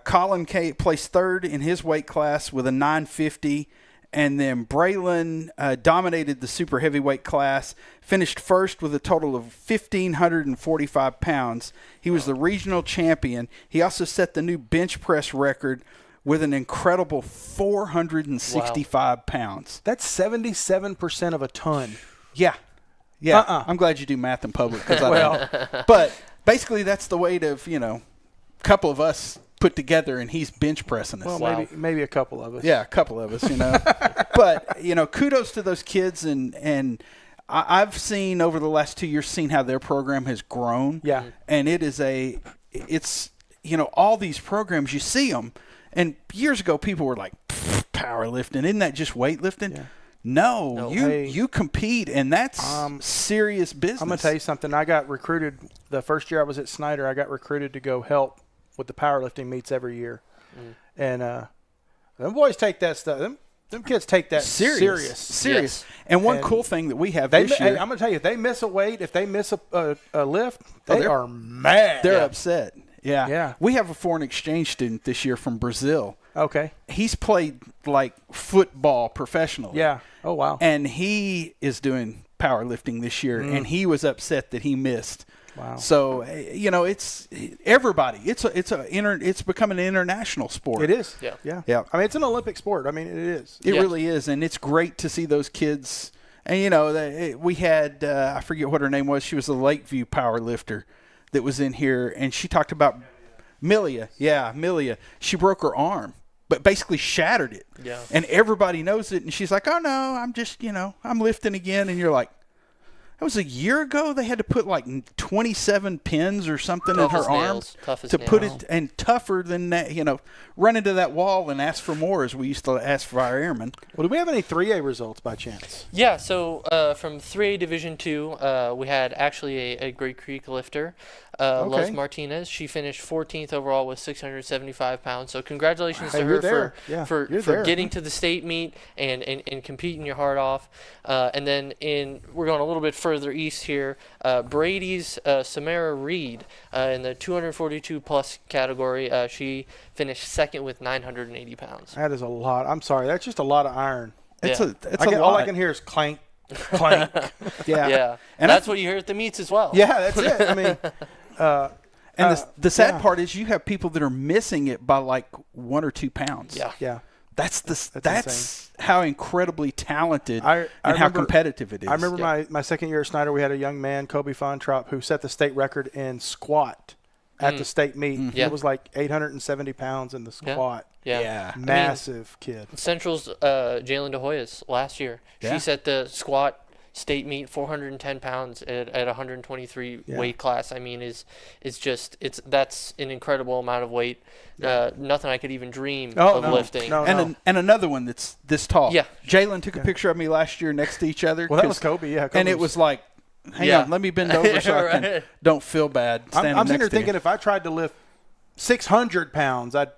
Colin placed 3rd in his weight class with a 950, and then Braylon dominated the super heavyweight class, finished first with a total of 1,545 pounds. He was the regional champion. He also set the new bench press record with an incredible 465 pounds. That's 77% of a ton. Yeah. I'm glad you do math in public. But basically that's the weight of, couple of us put together, and he's bench pressing us. Well, maybe a couple of us. Yeah, a couple of us, But, kudos to those kids, and I've seen over the last 2 years, how their program has grown. Yeah. And it's all these programs, you see them, and years ago people were like, powerlifting, isn't that just weightlifting? Yeah. No, you compete, and that's serious business. I'm going to tell you something. I got recruited the first year I was at Snyder. I got recruited to go help with the powerlifting meets every year. And them boys take that stuff. Them kids take that serious. Yes. And one cool thing that we have this year. I'm going to tell you, if they miss a weight, if they miss a lift, they are mad. They're upset. Yeah. We have a foreign exchange student this year from Brazil. Okay. He's played like football professionally. Yeah. Oh, wow. And he is doing powerlifting this year, and he was upset that he missed. Wow. So, it's everybody. It's become an international sport. It is. Yeah. I mean, it's an Olympic sport. I mean, it is. It really is, and it's great to see those kids. And, we had, I forget what her name was. She was a Lakeview powerlifter that was in here, and she talked about Milia. Yeah, Milia. She broke her arm, but basically shattered it. Yeah. And everybody knows it, and she's like, oh, no, I'm just, I'm lifting again. And you're like, that was a year ago. They had to put like 27 pins or something in her arm to put it, and tougher than that, run into that wall and ask for more, as we used to ask for our airmen. Well, do we have any 3A results by chance? Yeah, so from 3A Division 2, we had actually a Great Creek lifter, Luz Martinez. She finished 14th overall with 675 pounds. So congratulations to her for getting to the state meet and competing your heart off. And then we're going a little bit further east here. Brady's Samara Reed in the 242-plus category. She finished second with 980 pounds. That is a lot. I'm sorry. That's just a lot of iron. It's a lot. All I can hear is clank, clank. Yeah. And that's what you hear at the meets as well. Yeah, that's it. I mean, and the sad part is you have people that are missing it by like 1 or 2 pounds. Yeah. That's how incredibly talented and how competitive it is. I remember my second year at Snyder, we had a young man, Kobe Fontrop, who set the state record in squat at the state meet. It was like 870 pounds in the squat. Yeah. Massive kid. Central's Jalen DeHoyas last year. She set the squat state meet 410 pounds at 123 weight class. I mean, that's an incredible amount of weight. Nothing I could even dream of lifting. And another one that's this tall. Yeah. Jalen took a picture of me last year next to each other. Well, that was Kobe. Yeah. And it was like, hang on, let me bend over so I don't feel bad standing I'm sitting here next to thinking you. if I tried to lift 600 pounds, I'd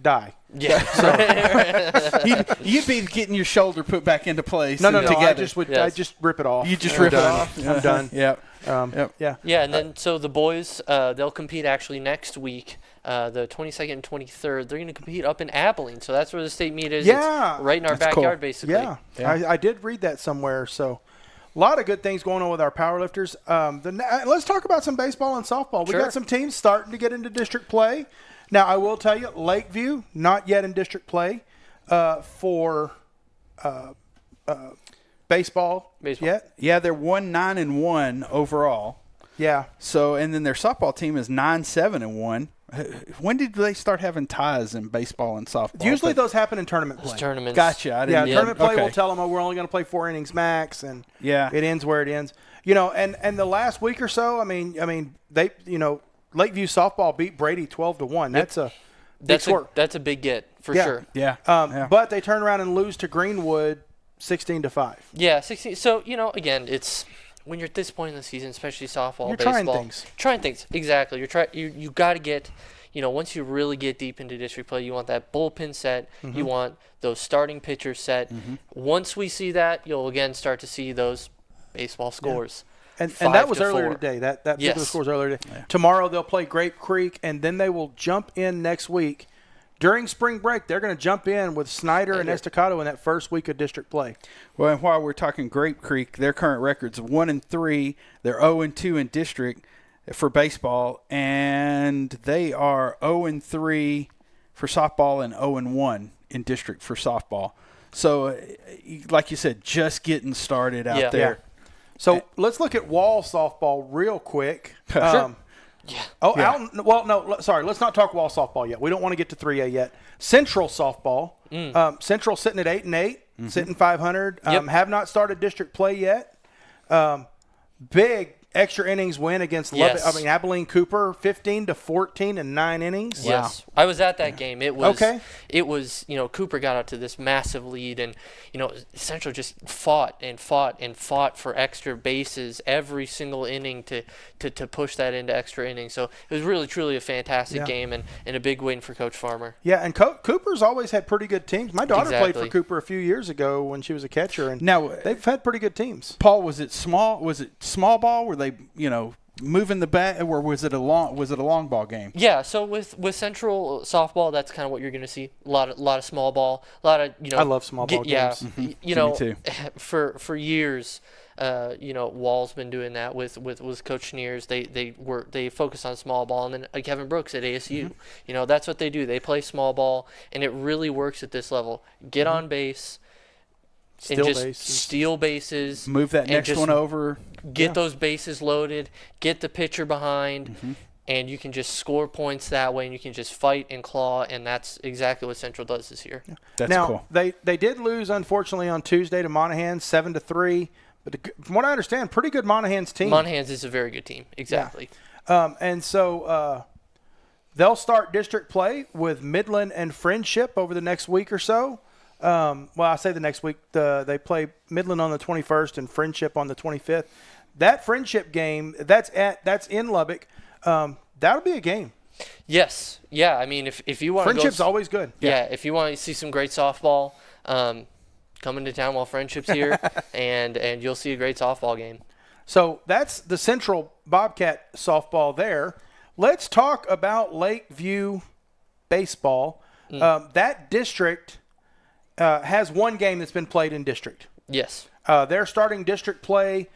die. Yeah. You'd be getting your shoulder put back into place. No. Together. I just rip it off. You just rip it off. I'm done. Yep. Yeah. Yeah, and then so the boys, they'll compete actually next week, the 22nd and 23rd. They're going to compete up in Abilene, so that's where the state meet is. Yeah. It's right in our That's backyard, cool. basically. Yeah. I did read that somewhere. So a lot of good things going on with our powerlifters. Let's talk about some baseball and softball. We Sure. got some teams starting to get into district play. Now, I will tell you, Lakeview, not yet in district play for baseball yet. Yeah, they're 1-9-1 overall. Yeah. So, and then their softball team is 9-7-1. When did they start having ties in baseball and softball? Usually those happen in tournament play. Those tournaments. Gotcha. I didn't. Tournament play okay. will tell them, we're only going to play 4 innings max, and Yeah. it ends where it ends. And the last week or so, I mean, they, Lakeview softball beat Brady 12-1. That's a big score. That's a big get for Yeah. sure. Yeah. But they turn around and lose to Greenwood 16-5. Yeah, 16. So, again, it's when you're at this point in the season, especially softball, You're baseball. trying things. Exactly. You got to get, once you really get deep into district play, you want that bullpen set. Mm-hmm. You want those starting pitchers set. Once we see that, you'll again start to see those baseball scores. And that was 5-4. earlier today. That particular Yes. score was earlier today. Yeah. Tomorrow they'll play Grape Creek, and then they will jump in next week. During spring break, they're going to jump in with Snyder and Estacado in that first week of district play. Well, and while we're talking Grape Creek, their current record's 1-3. They're 0-2 in district for baseball, and they are 0-3 for softball and 0-1 in district for softball. So, like you said, just getting started out there. Yeah. So let's look at Wall softball real quick. Sure. Sorry. Let's not talk Wall softball yet. We don't want to get to 3A yet. Central softball. Central sitting at 8-8, sitting 500. Have not started district play yet. Big extra innings win against Abilene Cooper, 15-14 in 9 innings. Yes, I was at that game. It was Okay. It was Cooper got out to this massive lead, and Central just fought for extra bases every single inning to push that into extra innings. So it was really truly a fantastic game and a big win for Coach Farmer. Yeah, and Cooper's always had pretty good teams. My daughter played for Exactly. Cooper a few years ago when she was a catcher, and Now they've had pretty good teams. Paul, was it small ball? Were they moving the bat, or was it a long ball game? Yeah, so with Central softball, that's kind of what you're going to see. A lot of small ball, a lot of I love small ball games. Me too. for years, Wall's been doing that with Coach Schneers. They focus on small ball, and then Kevin Brooks at ASU. That's what they do. They play small ball, and it really works at this level. Get on base. Steal bases. Move that next one over. Get those bases loaded. Get the pitcher behind, and you can just score points that way, and you can just fight and claw, and that's exactly what Central does this year. That's cool. They did lose, unfortunately, on Tuesday to Monahan, 7-3. But from what I understand, pretty good Monahan's team. Monahan's is a very good team. Exactly. And so they'll start district play with Midland and Friendship over the next week or so. I say the next week. They play Midland on the 21st and Friendship on the 25th. That Friendship game, that's in Lubbock. That'll be a game. Yes. Yeah. I mean, if you want Friendship's always good. Yeah. If you want to see some great softball, come into town while Friendship's here, and you'll see a great softball game. So that's the Central Bobcat softball there. Let's talk about Lakeview baseball. That district has one game that's been played in district. Yes. They're starting district play.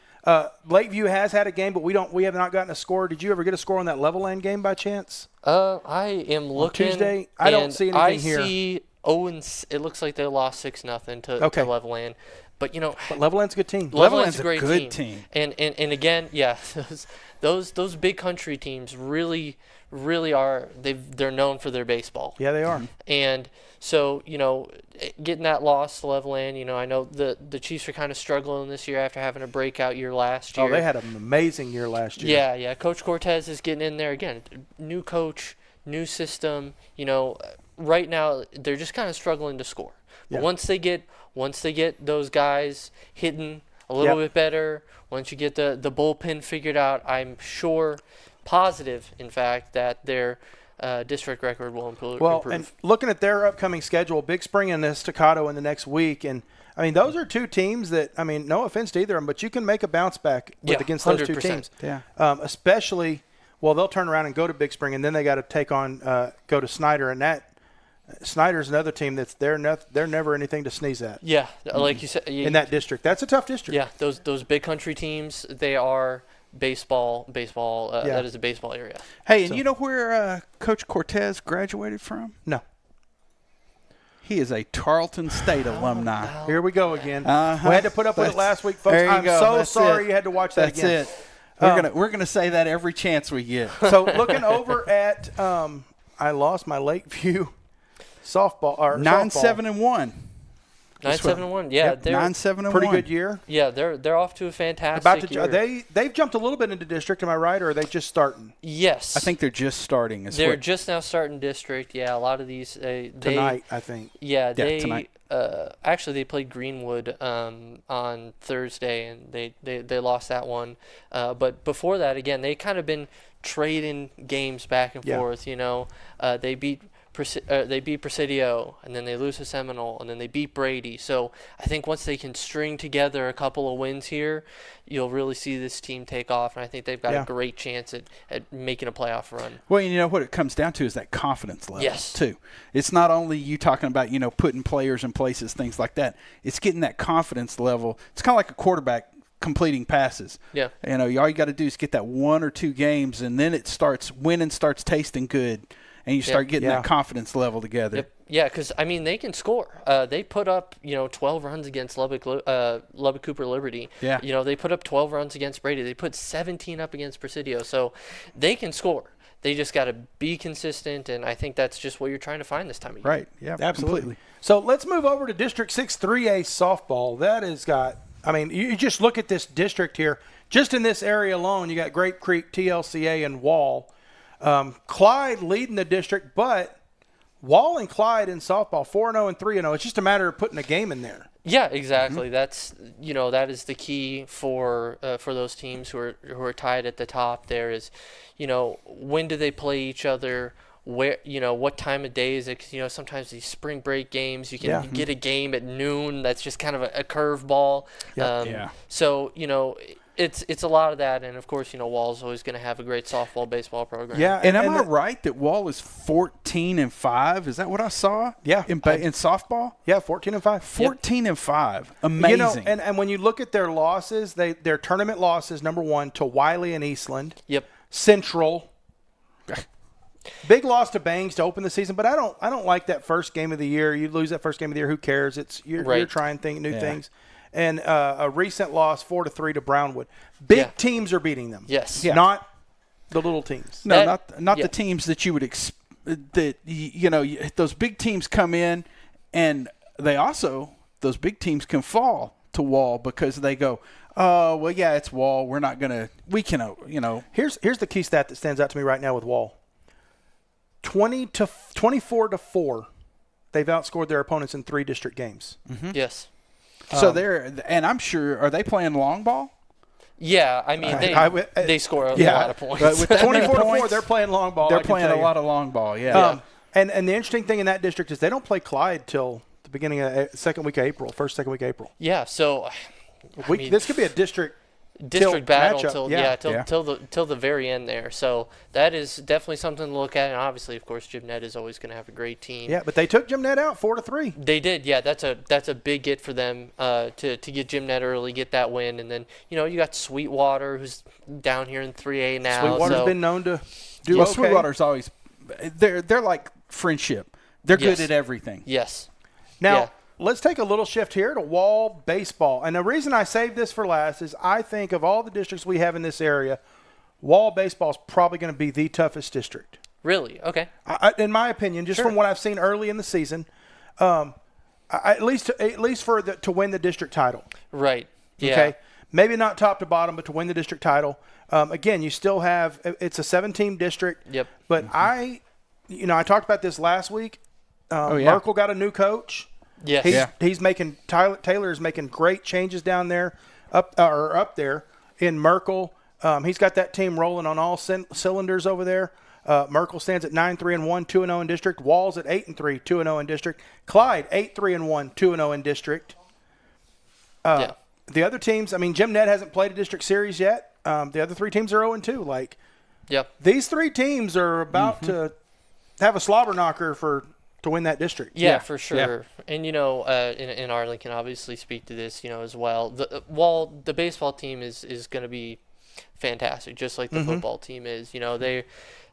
Lakeview has had a game, but we have not gotten a score. Did you ever get a score on that Levelland game by chance? I am looking. On Tuesday? I don't see anything here. I see Owens. It looks like they lost 6-0 to Levelland. But but Levelland's a good team. Levelland's a great good team. And again, yeah, those big country teams really are. They're known for their baseball. Yeah, they are. And so getting that loss to Levelland, I know the Chiefs are kind of struggling this year after having a breakout year last year. Oh, they had an amazing year last year. Yeah. Coach Cortez is getting in there again. New coach, new system. Right now they're just kind of struggling to score. But once they get those guys hitting a little bit better, once you get the bullpen figured out, I'm positive, in fact, that they're district record will improve. Well, and looking at their upcoming schedule, Big Spring and Estacado in the next week, and I mean, those are two teams that, I mean, no offense to either of them, but you can make a bounce back against those 2 teams. Yeah. Especially, well, they'll turn around and go to Big Spring, and then they got to take on, go to Snyder, and that Snyder's another team that's they're never anything to sneeze at. Yeah, like you said, in that district, that's a tough district. Yeah, those big country teams, they are baseball. That is a baseball area. Hey, and you know where Coach Cortez graduated from? No. He is a Tarleton State alumni. Here we go again. We had to put up with it last week, folks. I'm so sorry you had to watch that again. That's it. We're gonna say that every chance we get. So looking over at, I lost my Lakeview softball. 9-7-1. 9-7-1. Yeah, yep, they're 9-7-1. Pretty good year. Yeah, they're off to a fantastic year. They've jumped a little bit into district. Am I right, or are they just starting? Yes, I think they're just starting. They're just now starting district. Yeah, a lot of these tonight, I think. Yeah, tonight. Actually, they played Greenwood on Thursday, and they lost that one. But before that, again, they kind of been trading games back and forth. You know, they beat Presidio, and then they lose to Seminole, and then they beat Brady. So I think once they can string together a couple of wins here, you'll really see this team take off, and I think they've got a great chance at making a playoff run. Well, you know what it comes down to is that confidence level, too. It's not only you talking about, you know, putting players in places, things like that. It's getting that confidence level. It's kind of like a quarterback completing passes. Yeah. You know, all you got to do is get that 1 or 2 games, and then it starts winning, starts tasting good. And you start getting that confidence level together. Yep. Yeah, because, I mean, they can score. They put up, 12 runs against Lubbock Cooper Liberty. Yeah. You know, they put up 12 runs against Brady. They put 17 up against Presidio. So they can score. They just got to be consistent, and I think that's just what you're trying to find this time of year. Right. Yeah, absolutely. Completely. So let's move over to District 6 3A softball. That has got, I mean, you just look at this district here. Just in this area alone, you got Grape Creek, TLCA, and Wall. Clyde leading the district, but Wall and Clyde in softball 4-0 and 3-0. It's just a matter of putting a game in there. Yeah, exactly. That's that is the key for those teams who are tied at the top. There is, when do they play each other? Where what time of day is it? 'Cause, sometimes these spring break games you get a game at noon that's just kind of a curveball. So It's a lot of that, and of course, Wall's always going to have a great softball, baseball program. Yeah, and am I right that Wall is 14-5? Is that what I saw? Yeah, in softball. Yeah, 14-5. 14-5. Amazing. And when you look at their losses, their tournament losses. Number 1 to Wiley and Eastland. Yep. Central. Big loss to Bangs to open the season, but I don't like that first game of the year. You lose that first game of the year, who cares? You're trying new things. And a recent loss 4-3 to Brownwood. Big teams are beating them. Yes. Yeah. Not the little teams. No, not the teams that you would expect. Those big teams come in, and those big teams can fall to Wall because they go, oh, well, yeah, it's Wall. We're not gonna. We can. Here's the key stat that stands out to me right now with Wall. 24-4. They've outscored their opponents in 3 district games. Mm-hmm. Yes. So and I'm sure, are they playing long ball? Yeah, I mean they score a lot of points. But with 24-4, they're playing long ball. They're playing a lot of long ball. Yeah. And the interesting thing in that district is they don't play Clyde till the beginning of second week of April. Yeah. So this could be a district battle matchup. till the very end there. So that is definitely something to look at, and obviously, of course, Gymnet is always going to have a great team. Yeah, but they took Gymnet out 4-3. They did. Yeah, that's a big get for them to get Gymnet early, get that win, and then you got Sweetwater, who's down here in 3A now. Sweetwater's been known to do okay. Sweetwater's always they're like friendship. They're good at everything. Yes. Now. Let's take a little shift here to Wall baseball. And the reason I saved this for last is I think of all the districts we have in this area, Wall baseball is probably going to be the toughest district. Really? Okay. In my opinion, just from what I've seen early in the season, at least to win the district title. Right. Yeah. Okay. Maybe not top to bottom, but to win the district title. Again, you still have it's a 7-team district. Yep. But I talked about this last week. Merkel got a new coach. Yes. He's making Taylor is making great changes down there, up there in Merkel. He's got that team rolling on all cylinders over there. Merkel stands at 9-3-1, 2-0 in district. Wall's at 8-3, 2-0 in district. Clyde 8-3-1, 2-0 in district. The other teams, I mean, Jim Ned hasn't played a district series yet. The other 3 teams are 0-2. Like, these 3 teams are about to have a slobber knocker to win that district. Yeah, for sure. Yeah. And, and Arlen can obviously speak to this, as well. The baseball team is going to be fantastic, just like the football team is.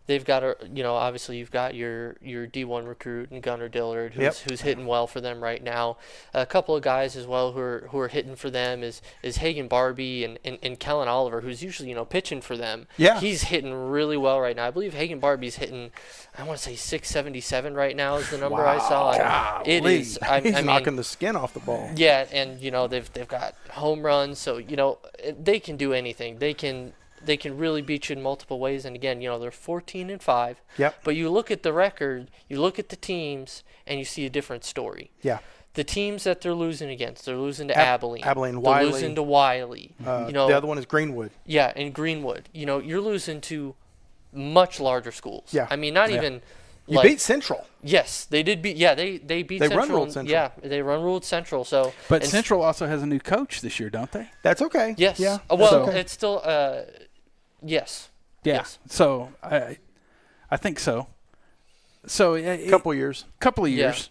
They've got obviously you've got your D1 recruit and Gunnar Dillard, who's hitting well for them right now. A couple of guys as well who are hitting for them is Hagen Barbie and Kellen Oliver, who's usually pitching for them. Yeah, he's hitting really well right now. I believe Hagen Barbie's hitting, I want to say 677 right now is the number I saw. Golly. It is. I mean, knocking the skin off the ball. Yeah, and they've got home runs, so they can do anything. They can really beat you in multiple ways. And again, they're 14-5. Yep. But you look at the record, you look at the teams, and you see a different story. Yeah. The teams that they're losing against, they're losing to Abilene. Wiley. They're losing to Wiley. The other one is Greenwood. Yeah, and Greenwood. You're losing to much larger schools. Yeah. I mean, not even. You beat Central. Yes, they did beat. Yeah, they beat Central. They run-ruled Central. Yeah, they run-ruled Central. So, but Central also has a new coach this year, don't they? That's okay. Yes. Yeah. Well, it's still. Yes. Yeah. Yes. So I think so. So a couple of years.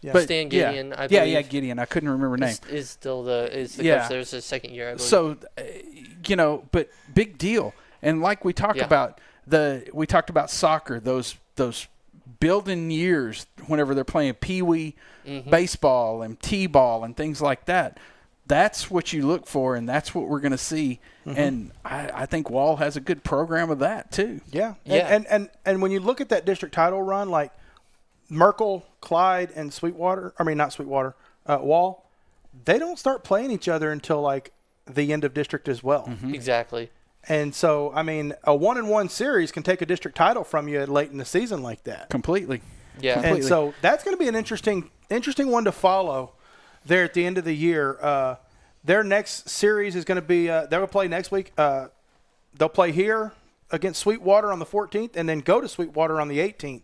Yeah. But Stan Gideon. I believe. Yeah, Gideon. I couldn't remember her name. Is still the coach. There's his second year, I believe. So but big deal. And like we talked about we talked about soccer. Those building years whenever they're playing peewee baseball and t-ball and things like that. That's what you look for, and that's what we're going to see. And I think Wall has a good program of that too. Yeah. And when you look at that district title run, like Merkel, Clyde, and Wall, they don't start playing each other until like the end of district as well. Exactly. And so, I mean, a 1-1 series can take a district title from you late in the season like that. Completely. Yeah. And so that's going to be an interesting one to follow there at the end of the year. Their next series is going to be they'll play next week. They'll play here against Sweetwater on the 14th and then go to Sweetwater on the 18th.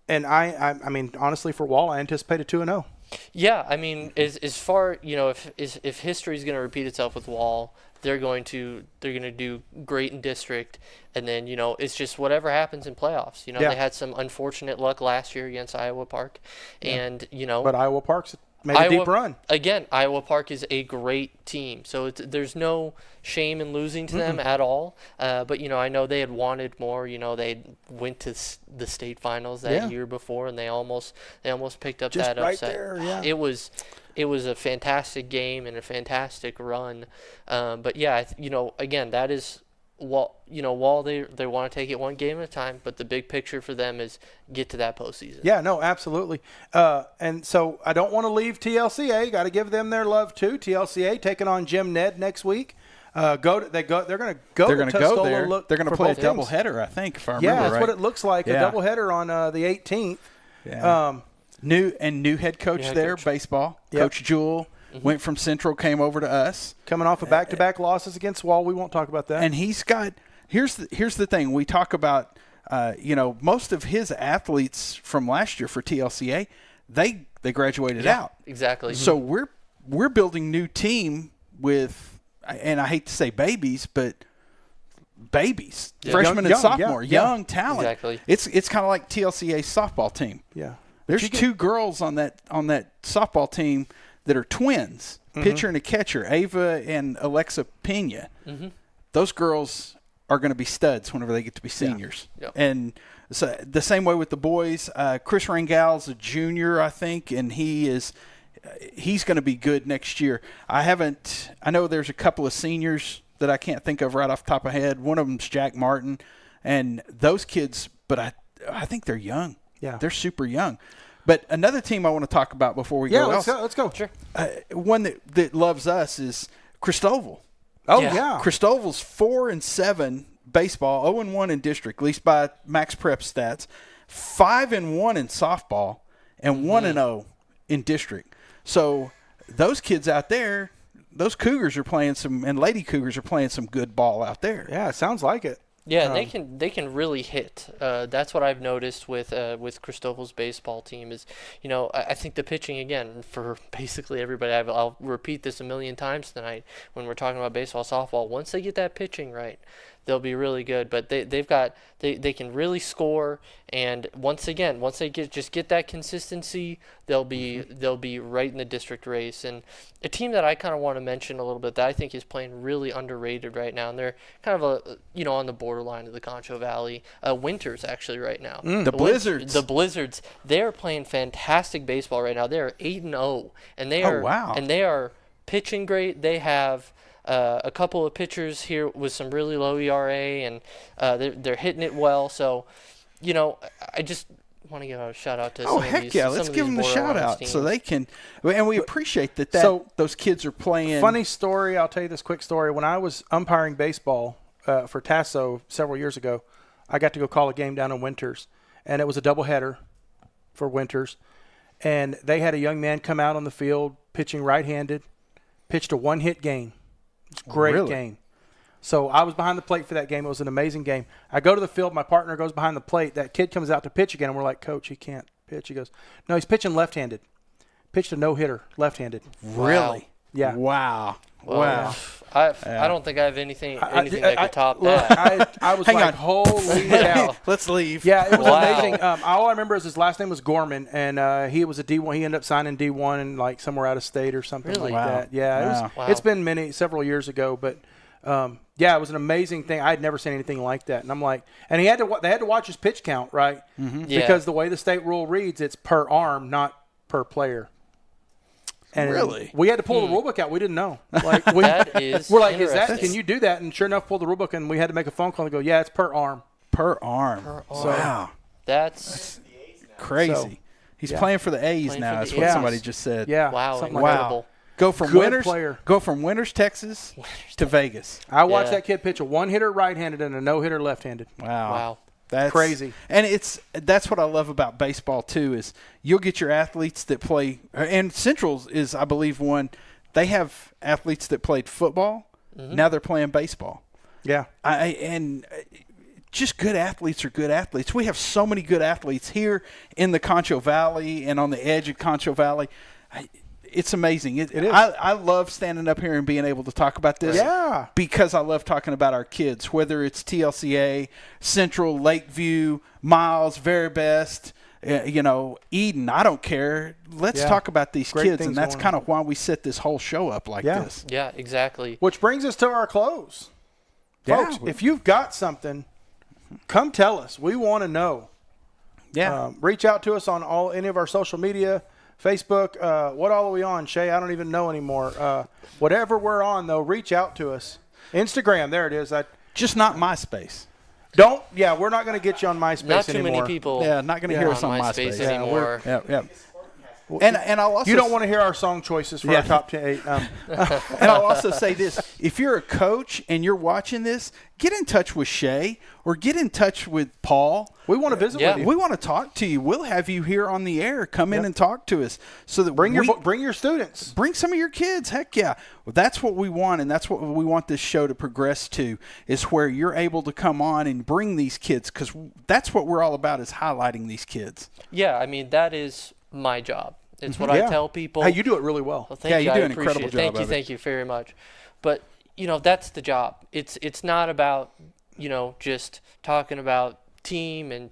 And I mean, honestly, for Wall, I anticipate a 2-0. Yeah, I mean, as far if history is going to repeat itself with Wall, they're going to do great in district, and then it's just whatever happens in playoffs. They had some unfortunate luck last year against Iowa Park, and but Iowa Park's made a deep run. Again, Iowa Park is a great team, so there's no shame in losing to them at all. But I know they had wanted more. They went to the state finals that year before, and they almost picked up just that right upset. There, yeah. It was a fantastic game and a fantastic run. But yeah, again, that is Wall. Wall they want to take it one game at a time, but the big picture for them is get to that postseason. Yeah, no, absolutely. And so I don't want to leave TLCA. Got to give them their love too. TLCA taking on Jim Ned next week. They're going to go. They're going to go there. They're going to play a doubleheader, I think, if I remember right. Yeah, that's what it looks like. A doubleheader on the 18th. Yeah. New head coach there, baseball. Yep. Coach Jewell went from Central, came over to us. Coming off of back-to-back losses against Wall. We won't talk about that. And he's got here's the thing. We talk about most of his athletes from last year for TLCA, they graduated out. Exactly. So we're building new team with, and I hate to say babies, but babies, freshmen and sophomore, young talent. Exactly. It's kind of like TLCA's softball team. Yeah. There's 2 girls on that softball team that are twins, pitcher and a catcher, Ava and Alexa Pena. Those girls are going to be studs whenever they get to be seniors. Yeah. And so the same way with the boys. Chris Rangal's a junior, I think, and he's going to be good next year. I know there's a couple of seniors that I can't think of right off the top of my head. One of them's Jack Martin, and those kids, but I think they're young. Yeah. They're super young. But another team I want to talk about before we go. Let's go. Sure. One that loves us is Christoval. Oh, yeah. Christoval's 4-7 baseball, 0-1 in district, at least by Max Prep stats, 5-1 in softball, and 1-0 in district. So those kids out there, those Cougars are playing and Lady Cougars are playing some good ball out there. Yeah, it sounds like it. Yeah, they can really hit. That's what I've noticed with Christophel's baseball team is, I think the pitching, again, for basically everybody, I'll repeat this a million times tonight when we're talking about baseball, softball. Once they get that pitching right, they'll be really good. But they can really score, and once they get that consistency, they'll be right in the district race. And a team that I kind of want to mention a little bit that I think is playing really underrated right now, and they're kind of on the borderline of the Concho Valley. Winters actually right now. The Blizzards. The Blizzards. They are playing fantastic baseball right now. They are 8-0, and they are pitching great. They have a couple of pitchers here with some really low ERA, and they're hitting it well. So, I just want to give a shout out to some of these. Let's give them the shout out so they can. And we appreciate that those kids are playing. Funny story. I'll tell you this quick story. When I was umpiring baseball for Tasso several years ago, I got to go call a game down in Winters, and it was a doubleheader for Winters. And they had a young man come out on the field pitching right-handed, pitched a one-hit game. Great game. So I was behind the plate for that game. It was an amazing game. I go to the field. My partner goes behind the plate. That kid comes out to pitch again, and we're like, Coach, he can't pitch. He goes, no, he's pitching left-handed. Pitched a no-hitter left-handed. Really? Yeah. Wow. Well, wow. I don't think I have anything that could top that. I was like, holy cow. Let's leave. Yeah, it was amazing. All I remember is his last name was Gorman, and he was a D1. He ended up signing D1 and like somewhere out of state or something like that. Yeah, it's been several years ago, but it was an amazing thing. I had never seen anything like that, and I'm like, and they had to watch his pitch count, right? Mm-hmm. Yeah. Because the way the state rule reads, it's per arm, not per player. And really? We had to pull the rule book out. We didn't know. Like we're like, can you do that? And sure enough, pulled the rule book, and we had to make a phone call and go, yeah, it's per arm. Per arm. So, wow. That's crazy. So, he's playing for the A's now. That's what somebody just said. Yeah. Wow. Incredible. Go from Winters, Texas to Vegas. I watched that kid pitch a one-hitter right-handed and a no-hitter left-handed. Wow. That's crazy. And that's what I love about baseball too is you'll get your athletes that play, and Central's is, I believe, one. They have athletes that played football. Mm-hmm. Now they're playing baseball. Yeah. And just good athletes are good athletes. We have so many good athletes here in the Concho Valley and on the edge of Concho Valley. It's amazing. It is. I love standing up here and being able to talk about this. Yeah. Because I love talking about our kids, whether it's TLCA, Central, Lakeview, Miles, Very Best, Eden. I don't care. Let's talk about these kids, and that's kind of why we set this whole show up like this. Yeah, exactly. Which brings us to our close. Yeah. Folks, if you've got something, come tell us. We want to know. Yeah. Reach out to us on any of our social media. Facebook, what all are we on, Shay? I don't even know anymore. Whatever we're on, though, reach out to us. Instagram, there it is. Just not MySpace. We're not going to get you on MySpace anymore. Not too many people. Yeah, not going to hear us on MySpace anymore. Yeah. And I'll also you don't want to hear our song choices for our top 8. And I'll also say this: if you're a coach and you're watching this, get in touch with Shay or get in touch with Paul. We want to visit with you. We want to talk to you. We'll have you here on the air. Come in and talk to us. So that bring your students. Bring some of your kids. Heck yeah. Well, that's what we want, and that's what we want this show to progress to, is where you're able to come on and bring these kids, because that's what we're all about, is highlighting these kids. Yeah, I mean, that is my job. It's what I tell people. Hey, you do it really well. Thank you. You do an incredible job. Thank you very much. But, that's the job. It's not about, just talking about team and,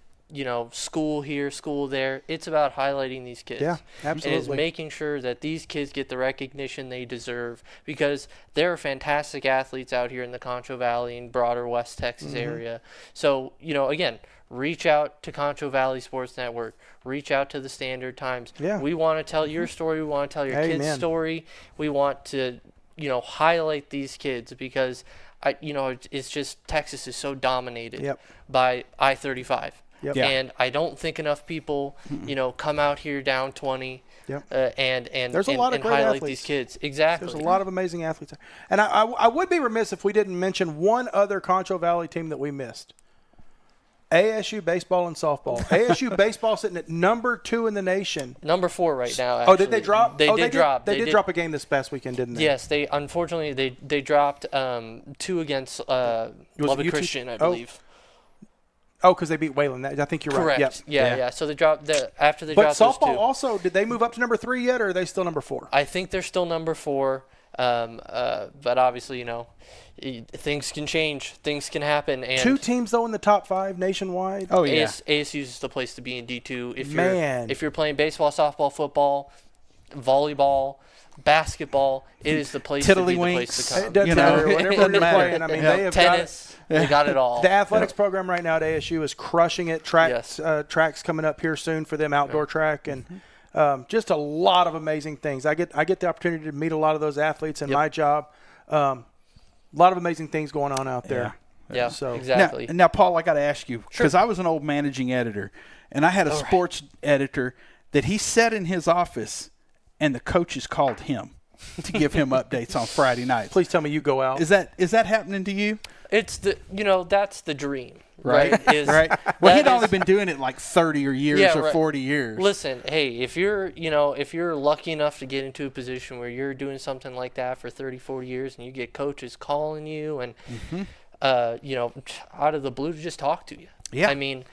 school here, school there. It's about highlighting these kids. Yeah, absolutely. It is making sure that these kids get the recognition they deserve, because there are fantastic athletes out here in the Concho Valley and broader West Texas area. So, again, reach out to Concho Valley Sports Network. Reach out to the Standard Times. Yeah. We want to tell your story. We want to tell your kids' story. We want to, highlight these kids, because, it's just Texas is so dominated by I-35. Yep. And I don't think enough people, come out here down 20 and there's a lot of great highlight athletes. These kids. Exactly. There's a lot of amazing athletes. And I would be remiss if we didn't mention one other Concho Valley team that we missed. ASU baseball and softball. ASU baseball sitting at number 2 in the nation. Number 4 right now. Actually. Oh, did they drop? They did drop. They did drop a game this past weekend, didn't they? Yes, they unfortunately they dropped 2 against Lubbock Christian, I believe. Oh, because they beat Wayland. I think you're Correct. right. Yep. Yeah. So after they but dropped those softball two, also, did they move up to number 3 yet, or are they still number 4? I think they're still number 4. But obviously, things can change. Things can happen. And 2 teams, though, in the top 5 nationwide? Oh, yeah. ASU is the place to be in D2. If you're playing baseball, softball, football, volleyball, basketball, it is the place to be, the place to come. It doesn't matter. Whenever you're playing, I mean, they have tennis, they got it all. The athletics program right now at ASU is crushing it. Track's coming up here soon for them, outdoor track, and just a lot of amazing things. I get the opportunity to meet a lot of those athletes in my job. A lot of amazing things going on out there. Yeah, so exactly. Now, Paul, I got to ask you, because I was an old managing editor, and I had a sports editor that he sat in his office, and the coaches called him to give him updates on Friday nights. Please tell me you go out. Is that happening to you? It's that's the dream, right? Right. Well, he'd only been doing it like 30 years or 40 years. Listen, hey, if you're lucky enough to get into a position where you're doing something like that for 30, 40 years, and you get coaches calling you and out of the blue to just talk to you. Yeah. I mean,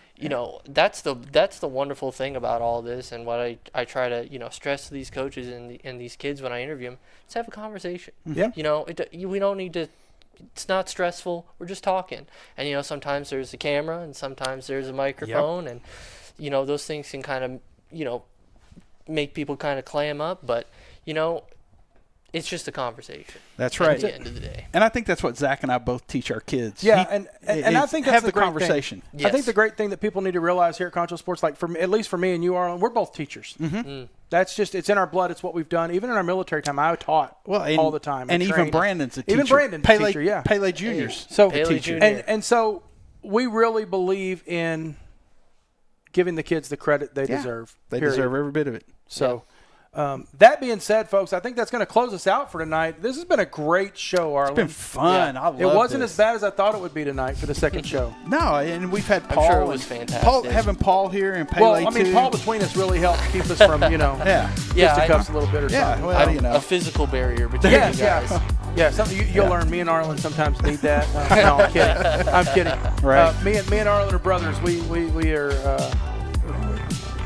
that's the wonderful thing about all this, and what I try to stress to these coaches and these kids when I interview them. Just have a conversation. Yeah. We don't need to. It's not stressful. We're just talking. And sometimes there's a camera, and sometimes there's a microphone, and those things can kind of make people kind of clam up, but it's just a conversation. That's right. At the end of the day. And I think that's what Zach and I both teach our kids. Yeah, and I think that's have the great conversation. Thing. Yes. I think the great thing that people need to realize here at Concho Sports, like at least for me and you, Arlen, we're both teachers. That's just, it's in our blood. It's what we've done. Even in our military time, I taught all the time. And even Brandon's a teacher. Even Brandon's a teacher, yeah. Pele Juniors. So Pele Jr. And so we really believe in giving the kids the credit they deserve. They deserve every bit of it. So that being said, folks, I think that's going to close us out for tonight. This has been a great show, Arlen. It's been fun. I love it. Wasn't as bad as I thought it would be tonight for the second show. No, and we've had Paul. I'm sure it was fantastic. Having Paul here and Pele too. Paul between us really helped keep us from, fisticuffs a little bit or something. Well, a physical barrier between you guys. Yeah, something you'll learn. Me and Arlen sometimes need that. No, I'm kidding. I'm kidding. Right. Me and Arlen are brothers. We are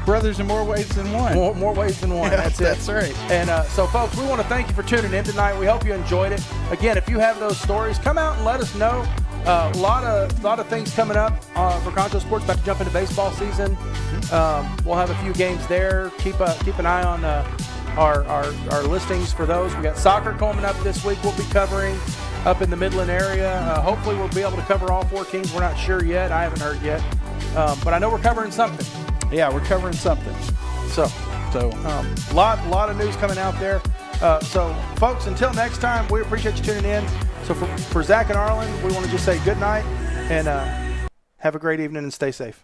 brothers in more ways than one. More ways than one. That's it. That's right. And so, folks, we want to thank you for tuning in tonight. We hope you enjoyed it. Again, if you have those stories, come out and let us know. A lot of things coming up for Concho Sports. About to jump into baseball season. We'll have a few games there. Keep an eye on our listings for those. We got soccer coming up this week. We'll be covering up in the Midland area. Hopefully, we'll be able to cover all 4 teams. We're not sure yet. I haven't heard yet, but I know we're covering something. Yeah, we're covering something. So lot of news coming out there. So, folks, until next time, we appreciate you tuning in. So, for Zach and Arlen, we want to just say good night and have a great evening and stay safe.